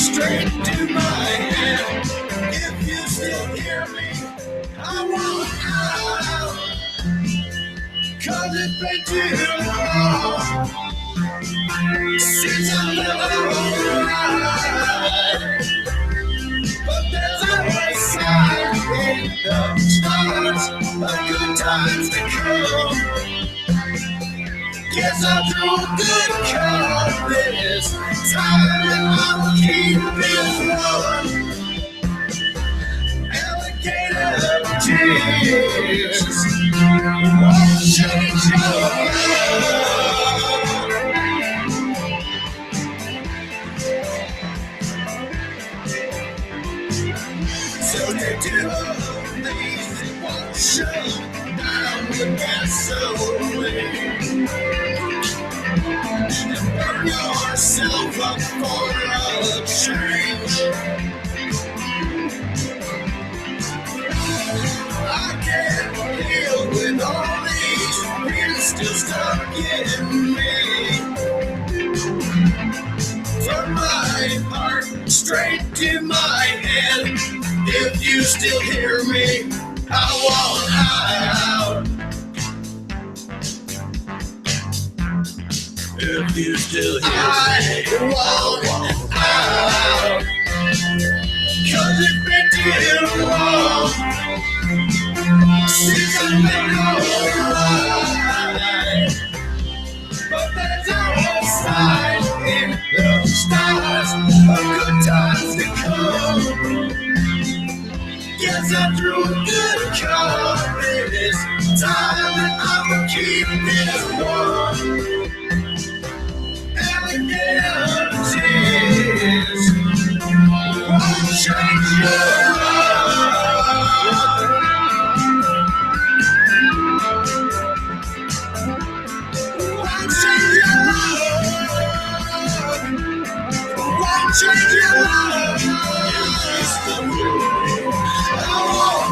straight to my head. If you still hear me, I want out. 'Cause it's been too long since I've lived alright. But there's always sign in the stars of good times to come. Yes, I'll do a good cause this time, and I will keep this one. Alligator tears won't change your love. So they do these, it won't show down the gasoline. And burn yourself up for a change. I can't deal with all these fears still stuck in me. From my heart straight to my head. If you still hear me, I want out. If you still hear me, I want out. 'Cause it's been too long since I've been alright. But there's always signs in the stars of good times to come. Yes, I'm through a good cause this time, and I will keep this one. Alligator tears won't change your love. Won't change your love. Won't change your love. It's the way I want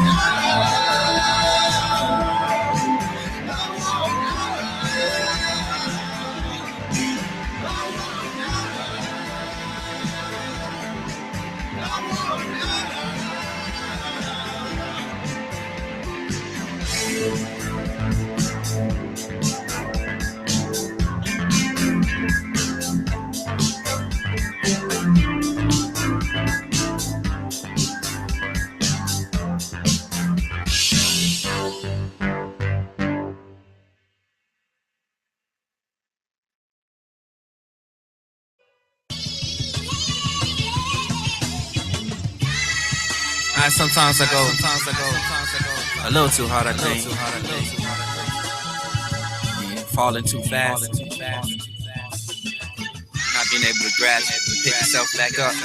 Sometimes I go a little too hard, I think. Falling too fast. Not being able to grasp and pick yourself back up.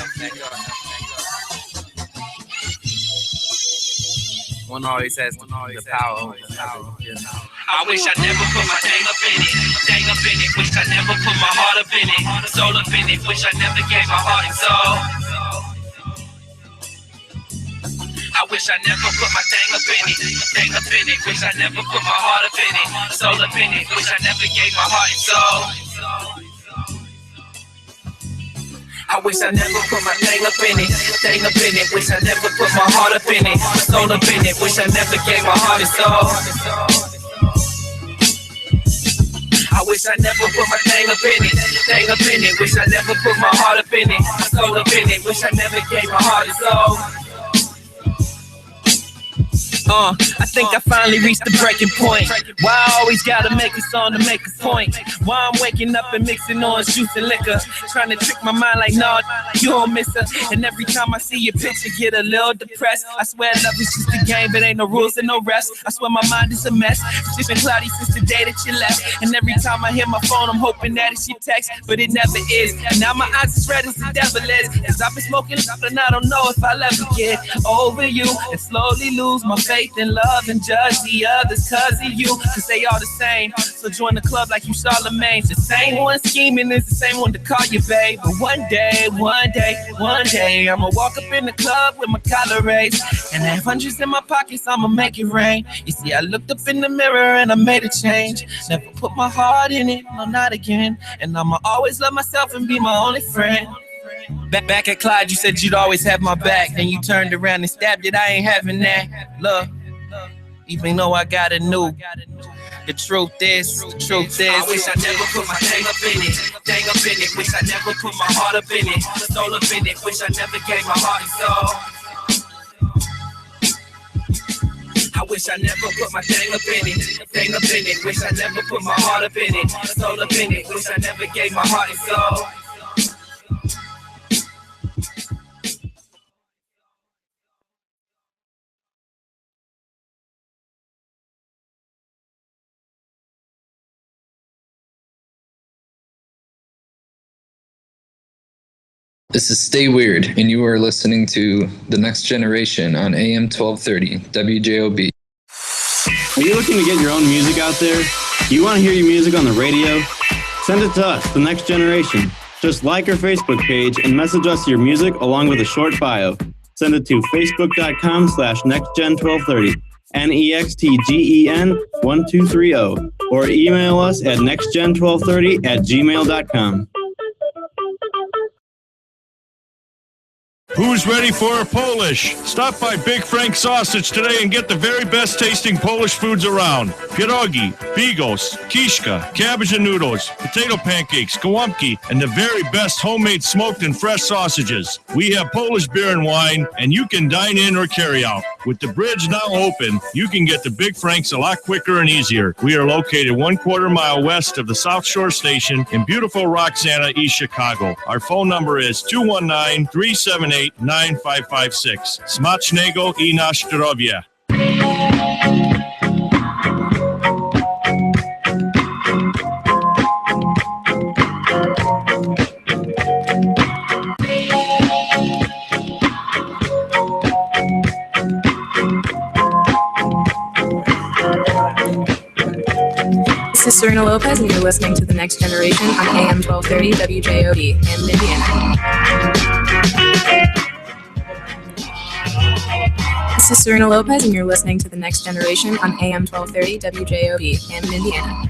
One always has the power over the power. I wish I never put my dang up in it, wish I never put my heart up in it, soul up in it, wish I never gave my heart and soul. I wish I never put my thing up in it, wish I never put my heart up in it, soul up in it, wish I never gave my heart and soul. I wish I never put my thing up in it, wish I never put my heart up in it, soul up in it, wish I never gave my heart and soul. I wish I never put my thing up in it, wish I never put my heart up in it, soul up in it, wish I never gave my heart and soul. I think I finally reached the breaking point. Why I always gotta make a song to make a point? Why I'm waking up and mixing orange juice and liquor, trying to trick my mind like, nah, you don't miss her. And every time I see your picture, get a little depressed. I swear love is just a game, but ain't no rules and no rest. I swear my mind is a mess. It's just been cloudy since the day that you left. And every time I hear my phone, I'm hoping that it's your text, but it never is. And now my eyes is red as the devil is, cause I've been smoking up and I don't know if I'll ever get over you, and slowly lose my faith in love and judge the others cause of you, cause they all the same. So join the club like you Charlemagne. The same one scheming is the same one to call you babe. But one day I'ma walk up in the club with my collar raised and have hundreds in my pockets, I'ma make it rain. You see, I looked up in the mirror and I made a change. Never put my heart in it, no, not again. And I'ma always love myself and be my only friend. Back at Clyde, you said you'd always have my back. Then you turned around and stabbed it. I ain't having that. Look, even though I got a new. The truth is, I wish I never put my thing up in it. Thing up in it, wish I never put my heart up in it. Soul up in it, wish I never gave my heart and soul. I wish I never put my thing up in it. Thing up in it, wish I never put my heart up in it. Soul up in it, wish I never gave my heart and soul. This is Stay Weird, and you are listening to The Next Generation on AM 1230, WJOB. Are you looking to get your own music out there? Do you want to hear your music on the radio? Send it to us, The Next Generation. Just like our Facebook page and message us your music along with a short bio. Send it to facebook.com/nextgen1230, NEXTGEN1230, or email us at nextgen1230@gmail.com. Who's ready for a Polish? Stop by Big Frank Sausage today and get the very best tasting Polish foods around. Pierogi, bigos, kiszka, cabbage and noodles, potato pancakes, gołąbki, and the very best homemade smoked and fresh sausages. We have Polish beer and wine, and you can dine in or carry out. With the bridge now open, you can get to Big Frank's a lot quicker and easier. We are located 1/4 mile west of the South Shore Station in beautiful Roxana, East Chicago. Our phone number is 219-378-9556. Smacznego I na zdrowie. This is Serena Lopez, and you're listening to The Next Generation on AM 1230 WJOB in Indiana. This is Serena Lopez, and you're listening to The Next Generation on AM 1230 WJOB in Indiana.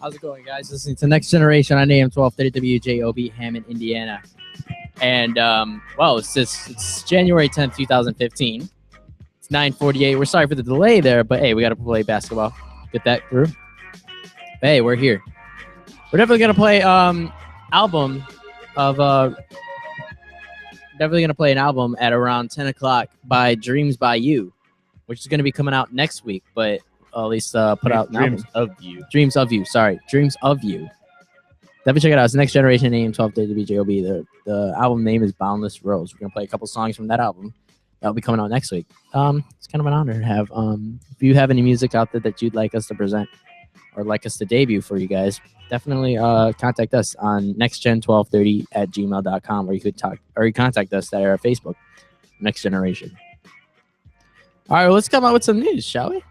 How's it going, guys? Listening to Next Generation on AM 1230 WJOB, Hammond, Indiana. And, it's January 10th, 2015. It's 9:48. We're sorry for the delay there, but hey, we got to play basketball. Get that through. Hey, we're here. We're definitely going to play an album at around 10 o'clock by Dreams by You, which is going to be coming out next week, but at least put out an album. Dreams of You. Definitely check it out. It's Next Generation AM 1230 WJOB. The album name is Boundless Rose. We're going to play a couple songs from that album. That'll be coming out next week. It's kind of an honor to have. If you have any music out there that you'd like us to present or like us to debut for you guys, definitely contact us on nextgen1230@gmail.com, or you contact us at our Facebook, Next Generation. All right, well, let's come out with some news, shall we?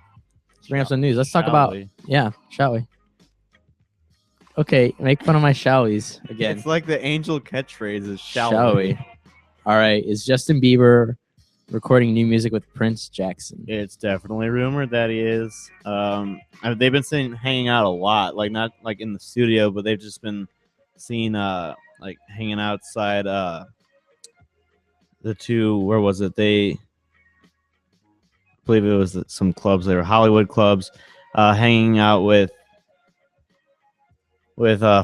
Let's bring up some news. Let's talk about, shall we? Okay, make fun of my shallies again. It's like the angel catchphrase is shall we? All right, is Justin Bieber recording new music with Prince Jackson? It's definitely rumored that he is. They've been hanging out a lot, like not like in the studio, but they've just been seen like hanging outside the two. Where was it? I believe it was some clubs. They were Hollywood clubs, hanging out with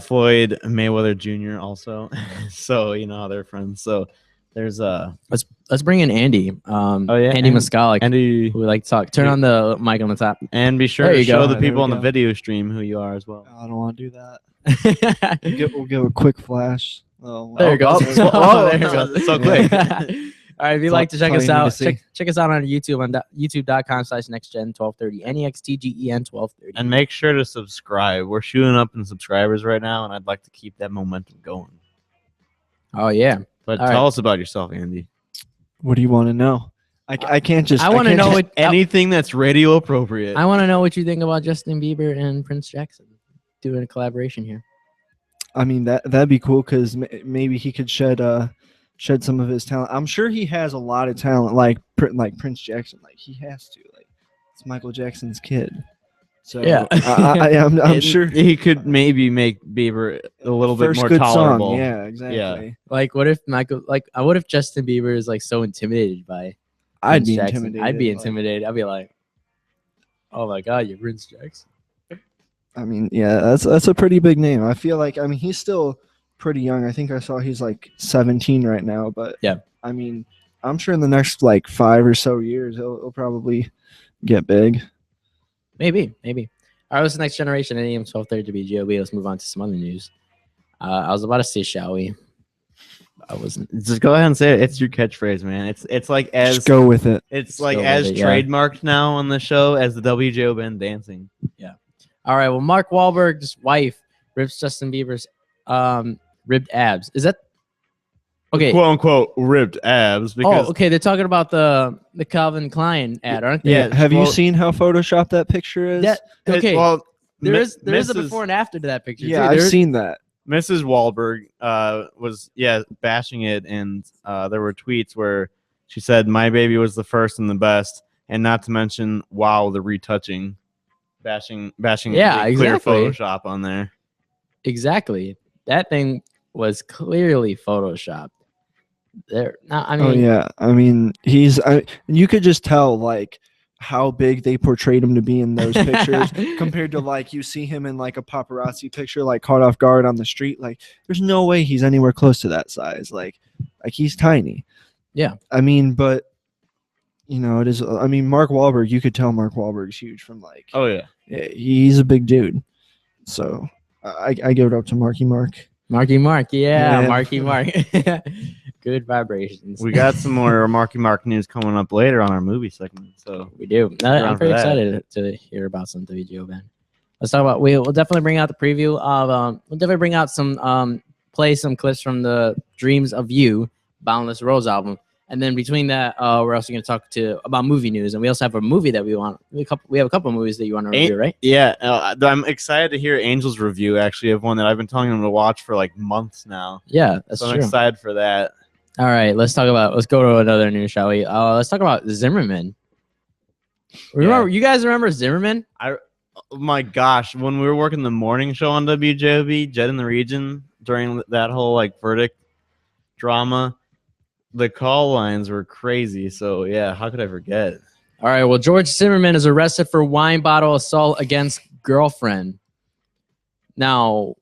Floyd Mayweather Jr. also. So you know how they're friends. So there's let's bring in Andy. Andy Moskalik. Andy, who would like to talk. Turn on the mic on the top, and be sure to show the people on the video stream who you are as well. I don't want to do that. We'll give a quick flash. There it goes. There it goes. So quick. All right, if you'd like to check us out, check us out on YouTube on youtube.com/nextgen1230, NEXTGEN1230. And make sure to subscribe. We're shooting up in subscribers right now, and I'd like to keep that momentum going. Oh, yeah. But tell us about yourself, Andy. What do you want to know? I can't just... I want to know anything that's radio appropriate. I want to know what you think about Justin Bieber and Prince Jackson doing a collaboration here. I mean, that'd be cool, because maybe he could shed some of his talent. I'm sure he has a lot of talent, like Prince Jackson. Like, he has to. Like, it's Michael Jackson's kid. So Yeah. I'm sure he could maybe make Bieber a little bit first more good tolerable. song. Yeah, exactly. Like, what if what if Justin Bieber is like so intimidated by I'd Prince be Jackson? intimidated. I'd be like- intimidated. I'd be like, oh my god, you're Prince Jackson. I mean, yeah, that's a pretty big name. I feel like, I mean, he's still pretty young. I think I saw he's like 17 right now, but Yeah. I mean, I'm sure in the next like 5 or so years he'll probably get big. Maybe. All right, what's the next generation? AM 1230 WJOB. Let's move on to some other news. I was about to say, shall we? I wasn't. Just go ahead and say it. It's your catchphrase, man. It's like as Just go with it. it's Just like go with as it, yeah. trademarked now on the show as the WJO band dancing. All right. Well, Mark Wahlberg's wife rips Justin Bieber's ribbed abs. Is that okay? Quote unquote ripped abs. Because Okay. They're talking about the Calvin Klein ad, aren't they? Yeah, Have you well- seen how photoshopped that picture is? That, okay. well, there is a Mrs. before and after to that picture. yeah, too. I've There's- seen that. Mrs. Wahlberg was bashing it, and there were tweets where she said my baby was the first and the best, and not to mention wow the retouching, bashing Yeah, the clear exactly. Photoshop on there. Exactly. That thing was clearly photoshopped. There. I mean, Oh yeah, I mean you could just tell like how big they portrayed him to be in those pictures compared to like you see him in like a paparazzi picture like caught off guard on the street. Like there's no way he's anywhere close to that size. Like he's tiny. Yeah. I mean, but you know it is. I mean, Mark Wahlberg. You could tell Mark Wahlberg's huge from like. Oh yeah. He's a big dude. So I give it up to Marky Mark. Marky Mark. Yeah, Yeah. Marky Mark. Good vibrations. We got some more Marky Mark news coming up later on our movie segment. So We do. around I'm for pretty that. excited to hear about some WGO band. Let's talk about. We'll definitely bring out the preview of. We'll definitely bring out some. Play some clips from the Dreams of You, Boundless Rose album, and then between that, we're also going to talk about movie news, and we also have a movie that we want. We have a couple of movies that you want to review, right? Yeah, I'm excited to hear Angel's review actually of one that I've been telling him to watch for like months now. Yeah, that's So I'm true. excited for that. All right, let's go to another news, shall we? Let's talk about Zimmerman. Remember, you guys remember Zimmerman? Oh my gosh, when we were working the morning show on WJOB, Jet in the Region, during that whole like verdict drama, the call lines were crazy. So yeah, how could I forget? All right, well, George Zimmerman is arrested for wine bottle assault against girlfriend. Now,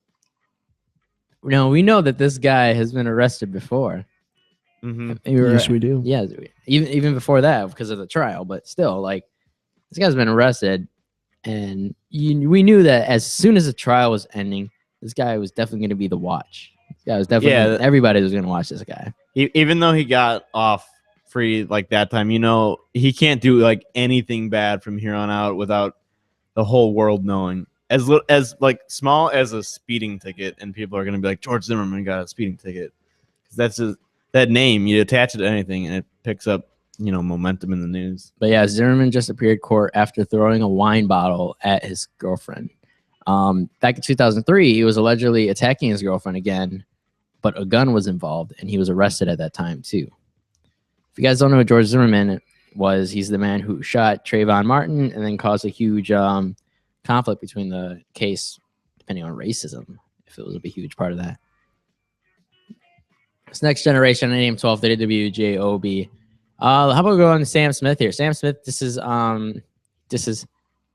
we know that this guy has been arrested before. Mm-hmm. Yes, we do. Yeah, even before that because of the trial, but still, like, this guy's been arrested, and we knew that as soon as the trial was ending, this guy was definitely going to be the watch. This guy was definitely everybody was going to watch this guy. Even though he got off free like that time, he can't do like anything bad from here on out without the whole world knowing. As like small as a speeding ticket, and people are going to be like, George Zimmerman got a speeding ticket. Because that's just that name, you attach it to anything and it picks up, momentum in the news. But yeah, Zimmerman just appeared court after throwing a wine bottle at his girlfriend. Back in 2003, he was allegedly attacking his girlfriend again, but a gun was involved, and he was arrested at that time too. If you guys don't know who George Zimmerman was, he's the man who shot Trayvon Martin and then caused a huge conflict between the case, depending on racism, if it was a huge part of that. This next generation, on AM 1230 WJOB. How about we go on to Sam Smith here? Sam Smith, this is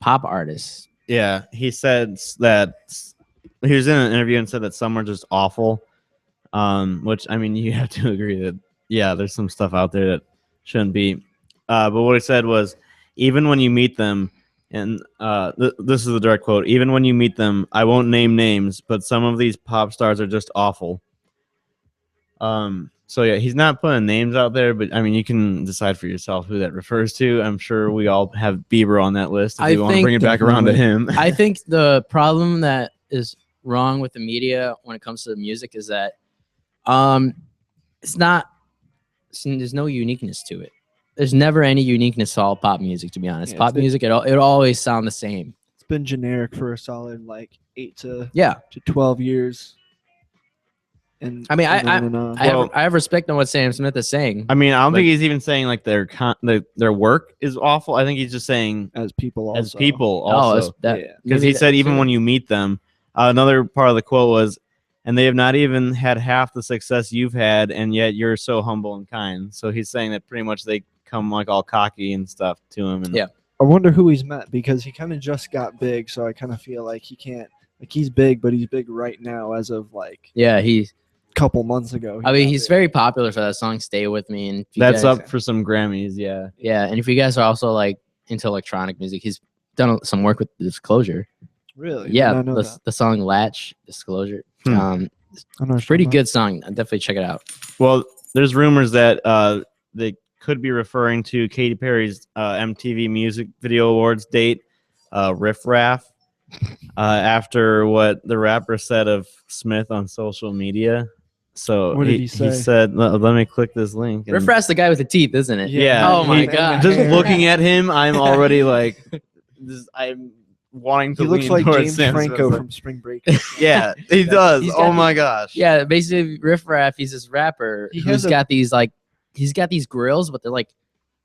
pop artist. Yeah, he said that he was in an interview and said that some are just awful. Which I mean, you have to agree that there's some stuff out there that shouldn't be. But what he said was, even when you meet them, and this is the direct quote: "Even when you meet them, I won't name names, but some of these pop stars are just awful." So yeah, he's not putting names out there, but I mean, you can decide for yourself who that refers to. I'm sure we all have Bieber on that list. If you want to bring it back around to him, I think the problem that is wrong with the media when it comes to music is that there's no uniqueness to it. There's never any uniqueness to all pop music, to be honest. Yeah, Pop music, it always sound the same. It's been generic for a solid like 8 to 12 years. And I mean, and on and on. I have respect on what Sam Smith is saying. I mean, I don't think he's even saying like their work is awful. I think he's just saying as people also. Because he said even when you meet them, another part of the quote was, and they have not even had half the success you've had, and yet you're so humble and kind. So he's saying that pretty much they come like all cocky and stuff to him. And I wonder who he's met because he kind of just got big. So I kind of feel like he can't, like he's big, but he's big right now as of like. Yeah, he's. Couple months ago. I mean, he's very popular for that song "Stay With Me," and that's up for some Grammys. Yeah, and if you guys are also like into electronic music, he's done some work with Disclosure. Really? Yeah, the song "Latch," Disclosure. Pretty good song. Definitely check it out. Well, there's rumors that they could be referring to Katy Perry's MTV Music Video Awards date, Riff Raff, after what the rapper said of Smith on social media. So what did he say? He said, let me click this link. Riff Raff's the guy with the teeth, isn't it? Yeah. Oh my God. Just looking at him, I'm already like, I'm wanting to. He looks like James Sam Franco Smith. from Spring Break. Yeah, he does. Oh my gosh. Yeah, basically Riff Raff, he's this rapper who's got these grills, but they're like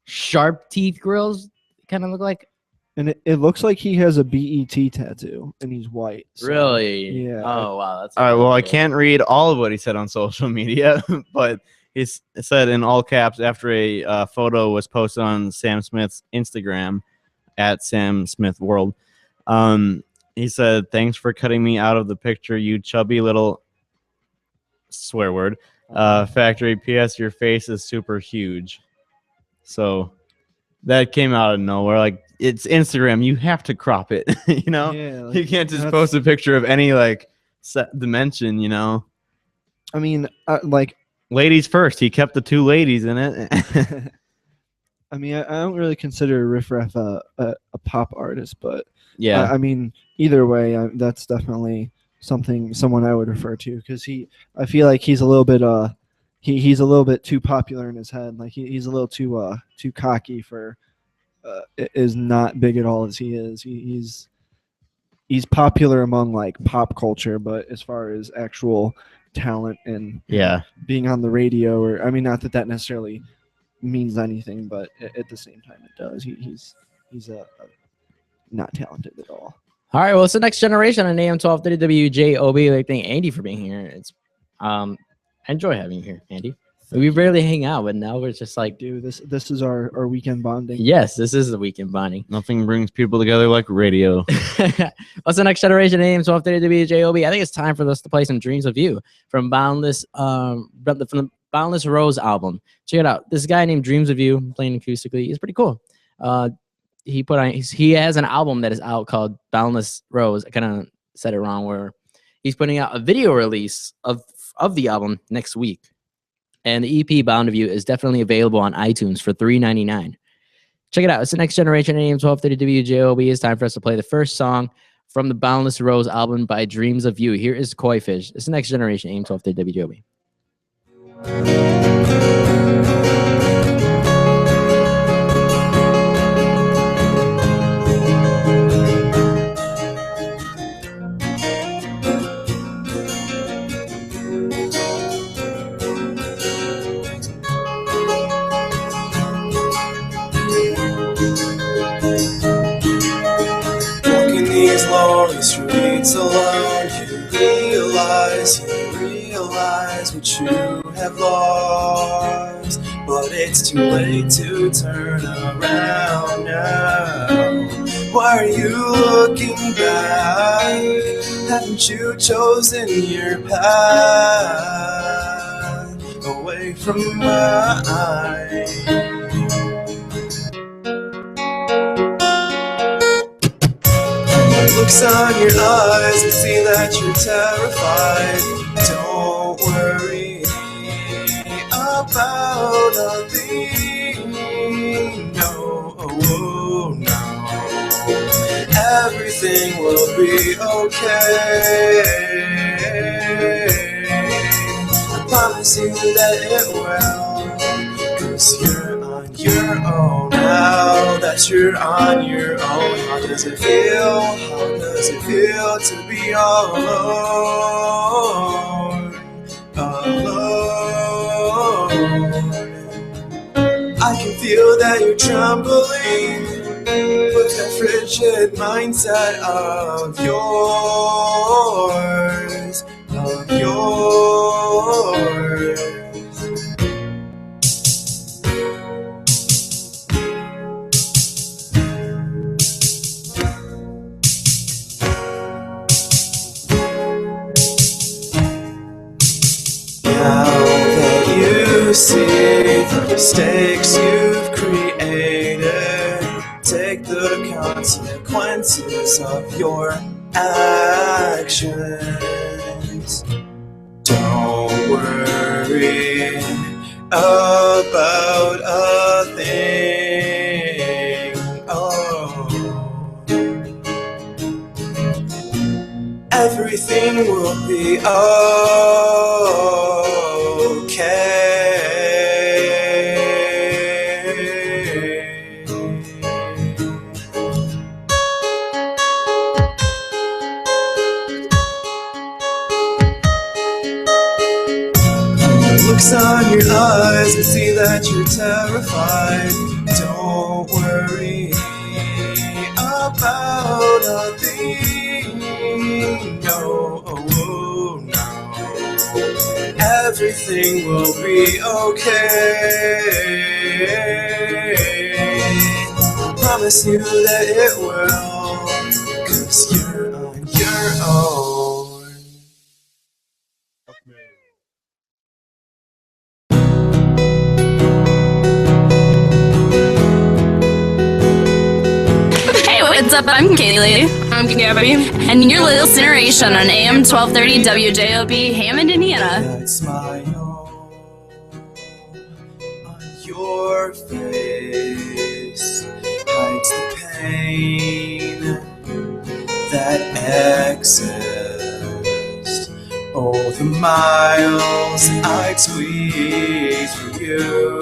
sharp teeth grills. Kind of look like. And it looks like he has a BET tattoo, and he's white. So, really? Yeah. Oh, wow. That's all right. Well, I can't read all of what he said on social media, but he said in all caps after a photo was posted on Sam Smith's Instagram at Sam Smith World. He said, "Thanks for cutting me out of the picture, you chubby little swear word factory. P.S. Your face is super huge." So that came out of nowhere. Like, it's Instagram. You have to crop it, you know? Yeah, like, you can't just post a picture of any, like, set dimension, you know? I mean, like... Ladies first. He kept the two ladies in it. I mean, I don't really consider Riff Raff a pop artist, but... Yeah. I mean, either way, that's definitely someone I would refer to, because I feel like he's a little bit... He's a little bit too popular in his head. Like he's a little too cocky for is not big at all as he is. He's popular among like pop culture, but as far as actual talent and being on the radio, or I mean, not that necessarily means anything, but at the same time it does. He's not talented at all. All right, well, it's the Next Generation on AM 1230 WJOB. Like, thank Andy for being here. It's I enjoy having you here, Andy. We rarely hang out, but now we're just like, dude, this is our weekend bonding. Yes, this is the weekend bonding. Nothing brings people together like radio. What's the Next Generation? AM 1230 WJOB. I think it's time for us to play some Dreams of You from Boundless, from the Boundless Rose album. Check it out. This guy named Dreams of You, playing acoustically, is pretty cool. He has an album that is out called Boundless Rose. I kind of said it wrong, where he's putting out a video release of the album next week. And the EP Bound of You is definitely available on iTunes for $3.99. Check it out. It's the Next Generation AM 1230 WJOB. It's time for us to play the first song from the Boundless Rose album by Dreams of You. Here is Koi Fish. It's the Next Generation AM 1230 WJOB. These lonely streets alone, you realize what you have lost, but it's too late to turn around now. Why are you looking back? Haven't you chosen your path away from mine? Looks on your eyes, I see that you're terrified. Don't worry about nothing. No, no. Everything will be okay. I promise you that it will. 'Cause you're on your own now. That you're on your own. How does it feel? How does it feel to be all alone? feel that you're trembling with that frigid mindset of yours, of yours. Now that you see the mistakes you've created, take the consequences of your actions. Don't worry about a thing. Oh, everything will be looks on your eyes, I see that you're terrified. Don't worry about a thing. No, no. Everything will be okay. I promise you that it will, 'cause you're on your own. What's up? I'm Kaylee. I'm Gabby. And you're listening on AM 1230 WJOB, Hammond, Indiana. That smile on your face hides the pain that exists. Oh, the miles I'd squeeze for you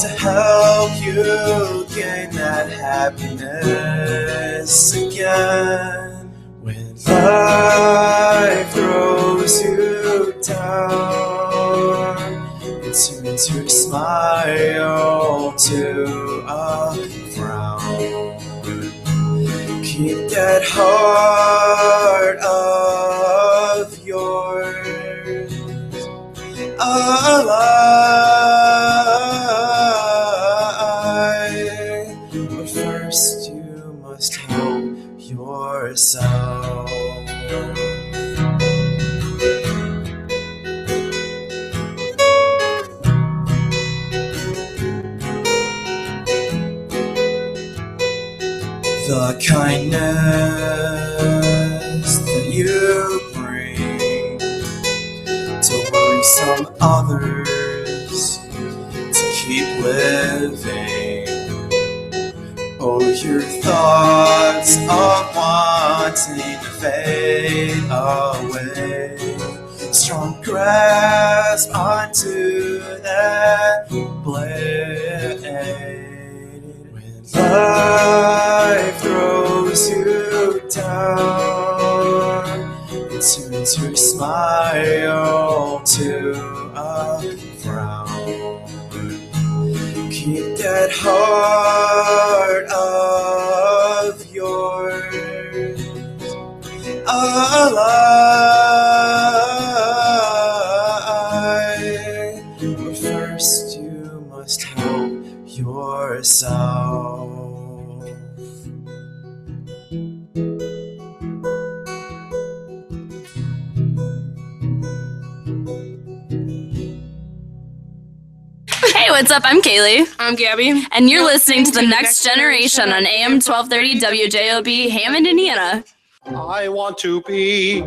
to help you gain that happiness again. When life throws you down, it turns your smile to a frown. Keep that heart of yours alive. But first you must help yourself. The kindness that you bring to worrisome others to keep living. Oh, your thoughts of wanting to fade away. Strong grasp onto that blade. When life throws you down, it turns your smile to a frown. Keep that heart of yours alive. But first you must help yourself. Hey, what's up? I'm Kaylee. I'm Gabby. And you're listening to The Next Generation on AM 1230 WJOB, Hammond, Indiana. I want to be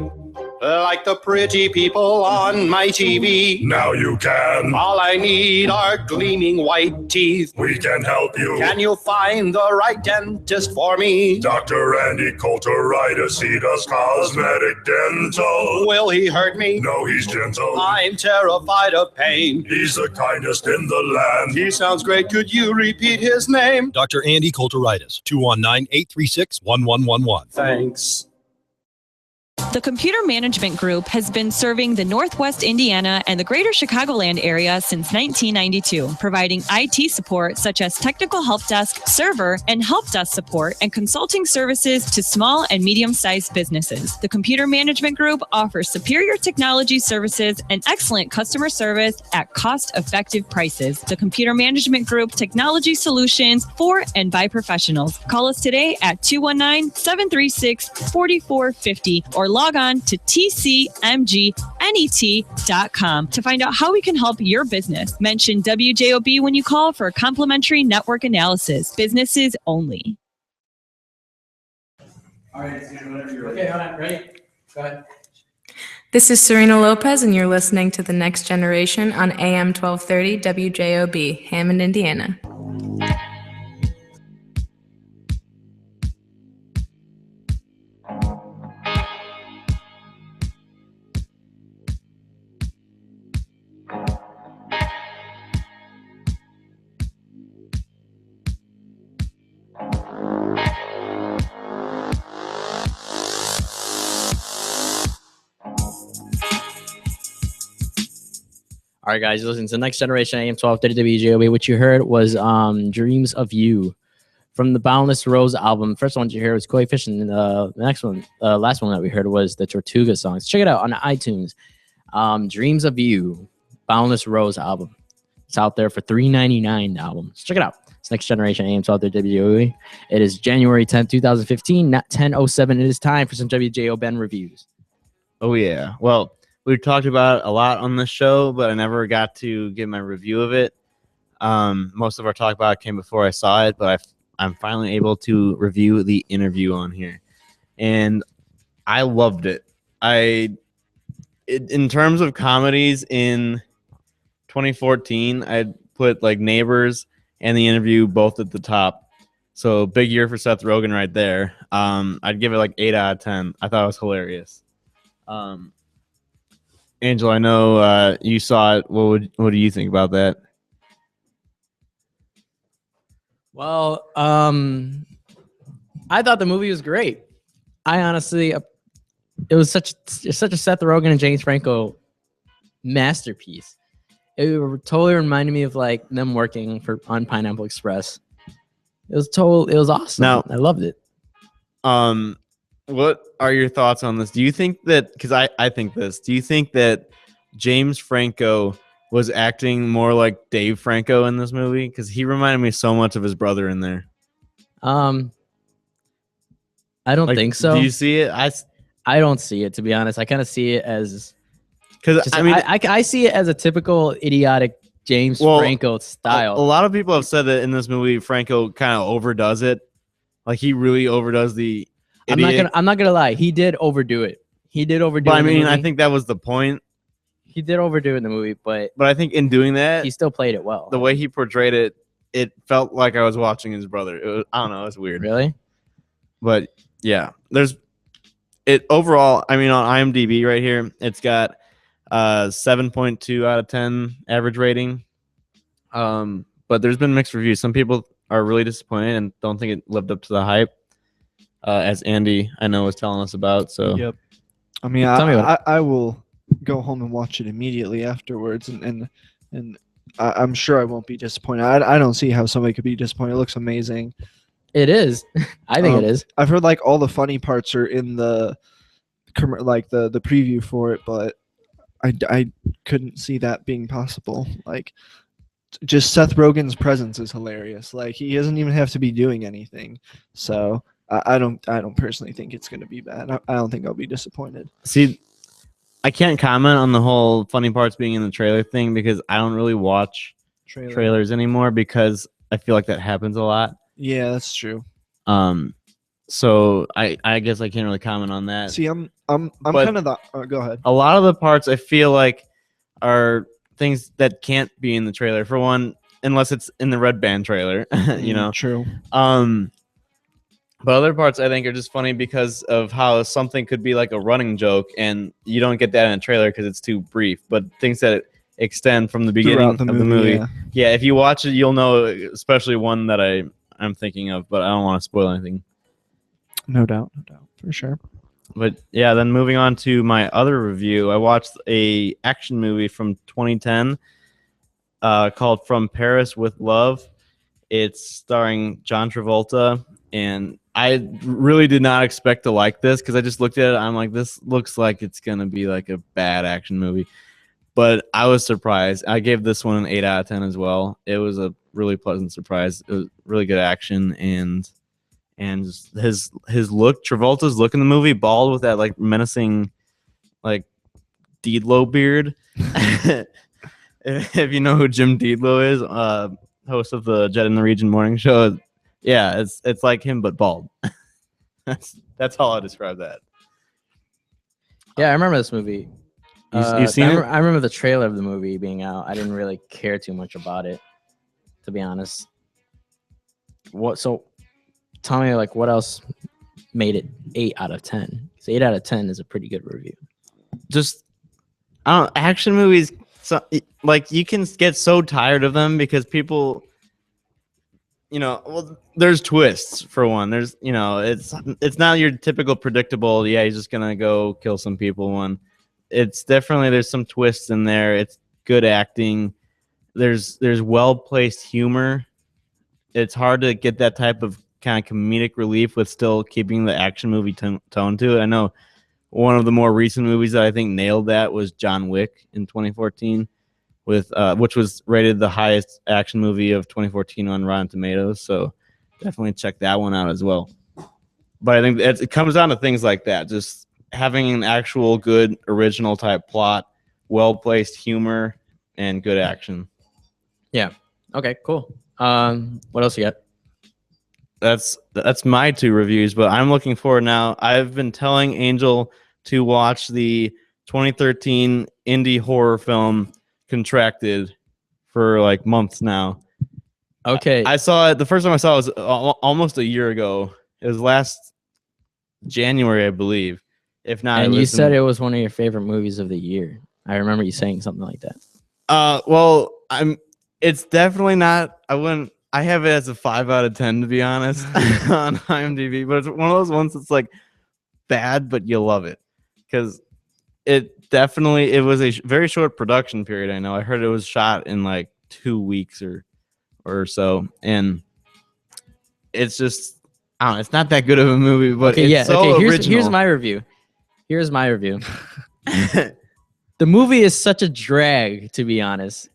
like the pretty people on my TV. Now you can. All I need are gleaming white teeth. We can help you. Can you find the right dentist for me? Dr. Andy Coulteritis, he does cosmetic dental. Will he hurt me? No, he's gentle. I'm terrified of pain. He's the kindest in the land. He sounds great. Could you repeat his name? Dr. Andy Coulteritis, 219-836-1111. Thanks. The Computer Management Group has been serving the Northwest Indiana and the greater Chicagoland area since 1992, providing IT support such as technical help desk, server, and help desk support and consulting services to small and medium-sized businesses. The Computer Management Group offers superior technology services and excellent customer service at cost-effective prices. The Computer Management Group technology solutions for and by professionals. Call us today at 219-736-4450 or log on to tcmgnet.com to find out how we can help your business. Mention WJOB when you call for a complimentary network analysis. Businesses only. All right, whenever you're ready. Okay, all right, ready? Go ahead. This is Serena Lopez, and you're listening to The Next Generation on AM 1230 WJOB, Hammond, Indiana. All right, guys, listen to the Next Generation AM 1230 WJOB. What you heard was Dreams of You from the Boundless Rose album. First one you heard was Koi Fish, and the next one, last one that we heard was the Tortuga songs. Check it out on iTunes. Dreams of You, Boundless Rose album. It's out there for $3.99 album. So check it out. It's Next Generation AM 1230 WJOB. It is January 10th, 2015, not 10:07. It is time for some WJOB reviews. Oh, yeah. Well, we've talked about it a lot on this show, but I never got to give my review of it. Most of our talk about it came before I saw it, but I'm finally able to review the interview on here. And I loved it. In terms of comedies in 2014, I'd put like Neighbors and the interview both at the top. So big year for Seth Rogen right there. I'd give it like 8 out of 10. I thought it was hilarious. Angel, I know you saw it. What do you think about that? Well, I thought the movie was great. I honestly, it was such a Seth Rogen and James Franco masterpiece. It totally reminded me of like them working on Pineapple Express. It was awesome. Now, I loved it. What are your thoughts on this? Do you think that, because I think this, do you think that James Franco was acting more like Dave Franco in this movie? Because he reminded me so much of his brother in there. I don't think so. Do you see it? I don't see it, to be honest. I kind of see it as, because I mean, I see it as a typical idiotic James Franco style. A lot of people have said that in this movie, Franco kind of overdoes it. Like he really overdoes the idiot. I'm not gonna lie. He did overdo it. But I mean, I think that was the point. He did overdo it in the movie, but I think in doing that, he still played it well. The way he portrayed it, it felt like I was watching his brother. I don't know. It was weird. Really? But yeah, overall. I mean, on IMDb right here, it's got 7.2 out of 10 average rating. But there's been mixed reviews. Some people are really disappointed and don't think it lived up to the hype. As Andy, I know, was telling us about. So yep. I mean, I will go home and watch it immediately afterwards, and I'm sure I won't be disappointed. I don't see how somebody could be disappointed. It looks amazing. It is. I think it is. I've heard like all the funny parts are in the preview for it, but I couldn't see that being possible. Like, just Seth Rogen's presence is hilarious. Like, he doesn't even have to be doing anything. So I don't personally think it's going to be bad. I don't think I'll be disappointed. See, I can't comment on the whole funny parts being in the trailer thing because I don't really watch trailers anymore because I feel like that happens a lot. Yeah, that's true. So I guess I can't really comment on that. See, I'm kind of the go ahead. A lot of the parts I feel like are things that can't be in the trailer. For one, unless it's in the Red Band trailer, you know. True. But other parts I think are just funny because of how something could be like a running joke, and you don't get that in a trailer because it's too brief. But things that extend from the beginning of the movie, yeah, if you watch it, you'll know. Especially one that I'm thinking of, but I don't want to spoil anything. No doubt, for sure. But yeah, then moving on to my other review, I watched a action movie from 2010 called From Paris with Love. It's starring John Travolta, and I really did not expect to like this because I just looked at it. I'm like, this looks like it's gonna be like a bad action movie, but I was surprised. I gave this one an 8 out of 10 as well. It was a really pleasant surprise. It was really good action, and just his look, Travolta's look in the movie, bald with that like menacing like Deedlo beard. If you know who Jim Deedlo is, host of the Jet in the Region morning show, yeah, it's like him but bald. that's how I describe that. Yeah, I remember this movie. You seen it? I remember the trailer of the movie being out. I didn't really care too much about it, to be honest. So tell me, like, what else made it 8 out of 10? Because 8 out of 10 is a pretty good review. Just, I don't know, action movies, so, like, you can get so tired of them because people, well, there's twists for one. There's, it's not your typical predictable, he's just gonna go kill some people one. It's definitely, there's some twists in there. It's good acting. There's well-placed humor. It's hard to get that type of kind of comedic relief with still keeping the action movie tone to it. I know one of the more recent movies that I think nailed that was John Wick in 2014, with which was rated the highest action movie of 2014 on Rotten Tomatoes. So definitely check that one out as well. But I think it comes down to things like that, just having an actual good original type plot, well-placed humor, and good action. Yeah. Okay, cool. What else you got? That's my 2 reviews, but I'm looking forward now. I've been telling Angel to watch the 2013 indie horror film Contracted for like months now. Okay. I saw it. The first time I saw it was almost a year ago. It was last January, I believe. If not, and you said it was one of your favorite movies of the year. I remember you saying something like that. Well, it's definitely not. I have it as a 5 out of 10 to be honest on IMDb, but it's one of those ones that's like bad, but you love it because it was a very short production period. I know. I heard it was shot in like 2 weeks or so, and it's just, I don't know. It's not that good of a movie, but Here's my review. The movie is such a drag, to be honest.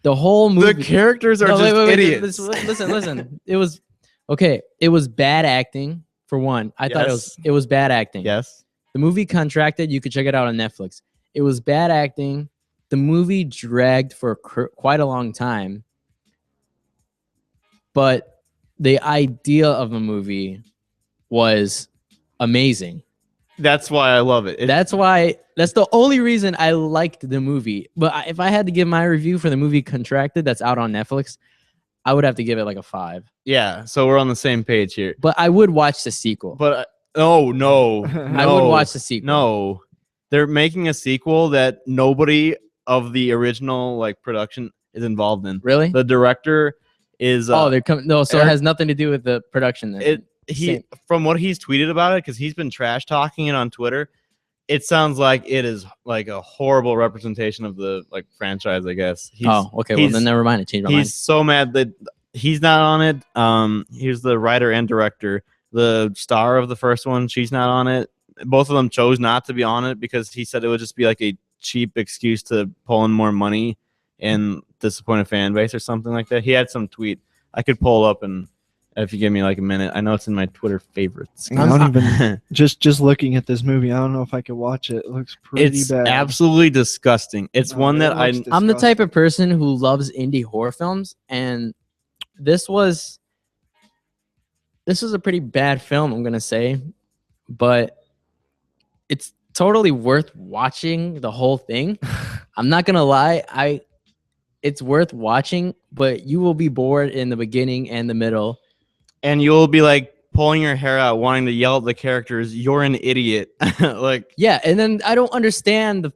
The whole movie. The characters are idiots. Listen. It was bad acting for one. I thought it was bad acting. Yes. The movie Contracted, you could check it out on Netflix. It was bad acting. The movie dragged for quite a long time. But the idea of a movie was amazing. That's why I love it. That's the only reason I liked the movie. But if I had to give my review for the movie Contracted that's out on Netflix, I would have to give it like a 5. Yeah, so we're on the same page here. But I would watch the sequel. But no. I would watch the sequel. No. They're making a sequel that nobody of the original like production is involved in. Really? The director is they're coming. No, so it has nothing to do with the production then. From what he's tweeted about it, because he's been trash talking it on Twitter, it sounds like it is like a horrible representation of the like franchise, I guess. Okay. Well, then never mind. Change my mind. He's so mad that he's not on it. He's the writer and director. The star of the first one, she's not on it. Both of them chose not to be on it because he said it would just be like a cheap excuse to pull in more money and disappoint a fan base or something like that. He had some tweet. I could pull up and if you give me like a minute. I know it's in my Twitter favorites. I don't even just looking at this movie. I don't know if I could watch it. It looks pretty bad. It's absolutely disgusting. It's one that I'm the type of person who loves indie horror films, and this was a pretty bad film, I'm gonna say, but it's totally worth watching the whole thing. I'm not gonna lie, it's worth watching, but you will be bored in the beginning and the middle. And you'll be like pulling your hair out, wanting to yell at the characters, "You're an idiot!" Like, yeah, and then I don't understand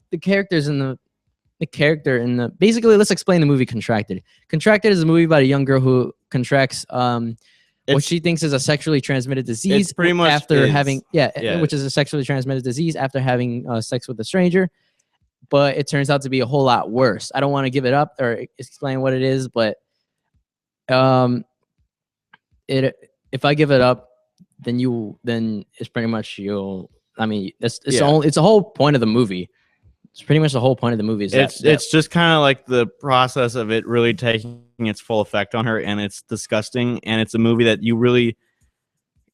the characters and the character in the. Basically, let's explain the movie Contracted. Contracted is a movie about a young girl who contracts what she thinks is a sexually transmitted disease. It's pretty much after having which is a sexually transmitted disease after having sex with a stranger. But it turns out to be a whole lot worse. I don't want to give it up or explain what it is, but if I give it up, then it's pretty much you'll. I mean, it's the whole point of the movie. It's pretty much the whole point of the movie. It's just kind of like the process of it really taking its full effect on her, and it's disgusting. And it's a movie that you really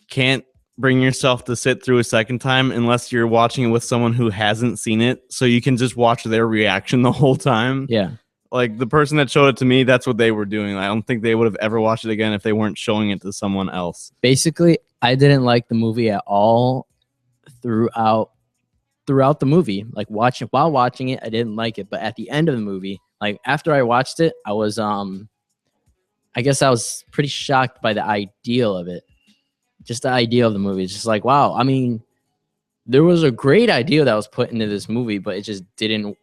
can't bring yourself to sit through a second time unless you're watching it with someone who hasn't seen it, so you can just watch their reaction the whole time. Yeah. Like the person that showed it to me, that's what they were doing. I don't think they would have ever watched it again if they weren't showing it to someone else. Basically, I didn't like the movie at all throughout the movie. Like while watching it, I didn't like it. But at the end of the movie, like after I watched it, I was I guess I was pretty shocked by the ideal of it. Just the idea of the movie. It's just like, wow. I mean, there was a great idea that was put into this movie, but it just didn't.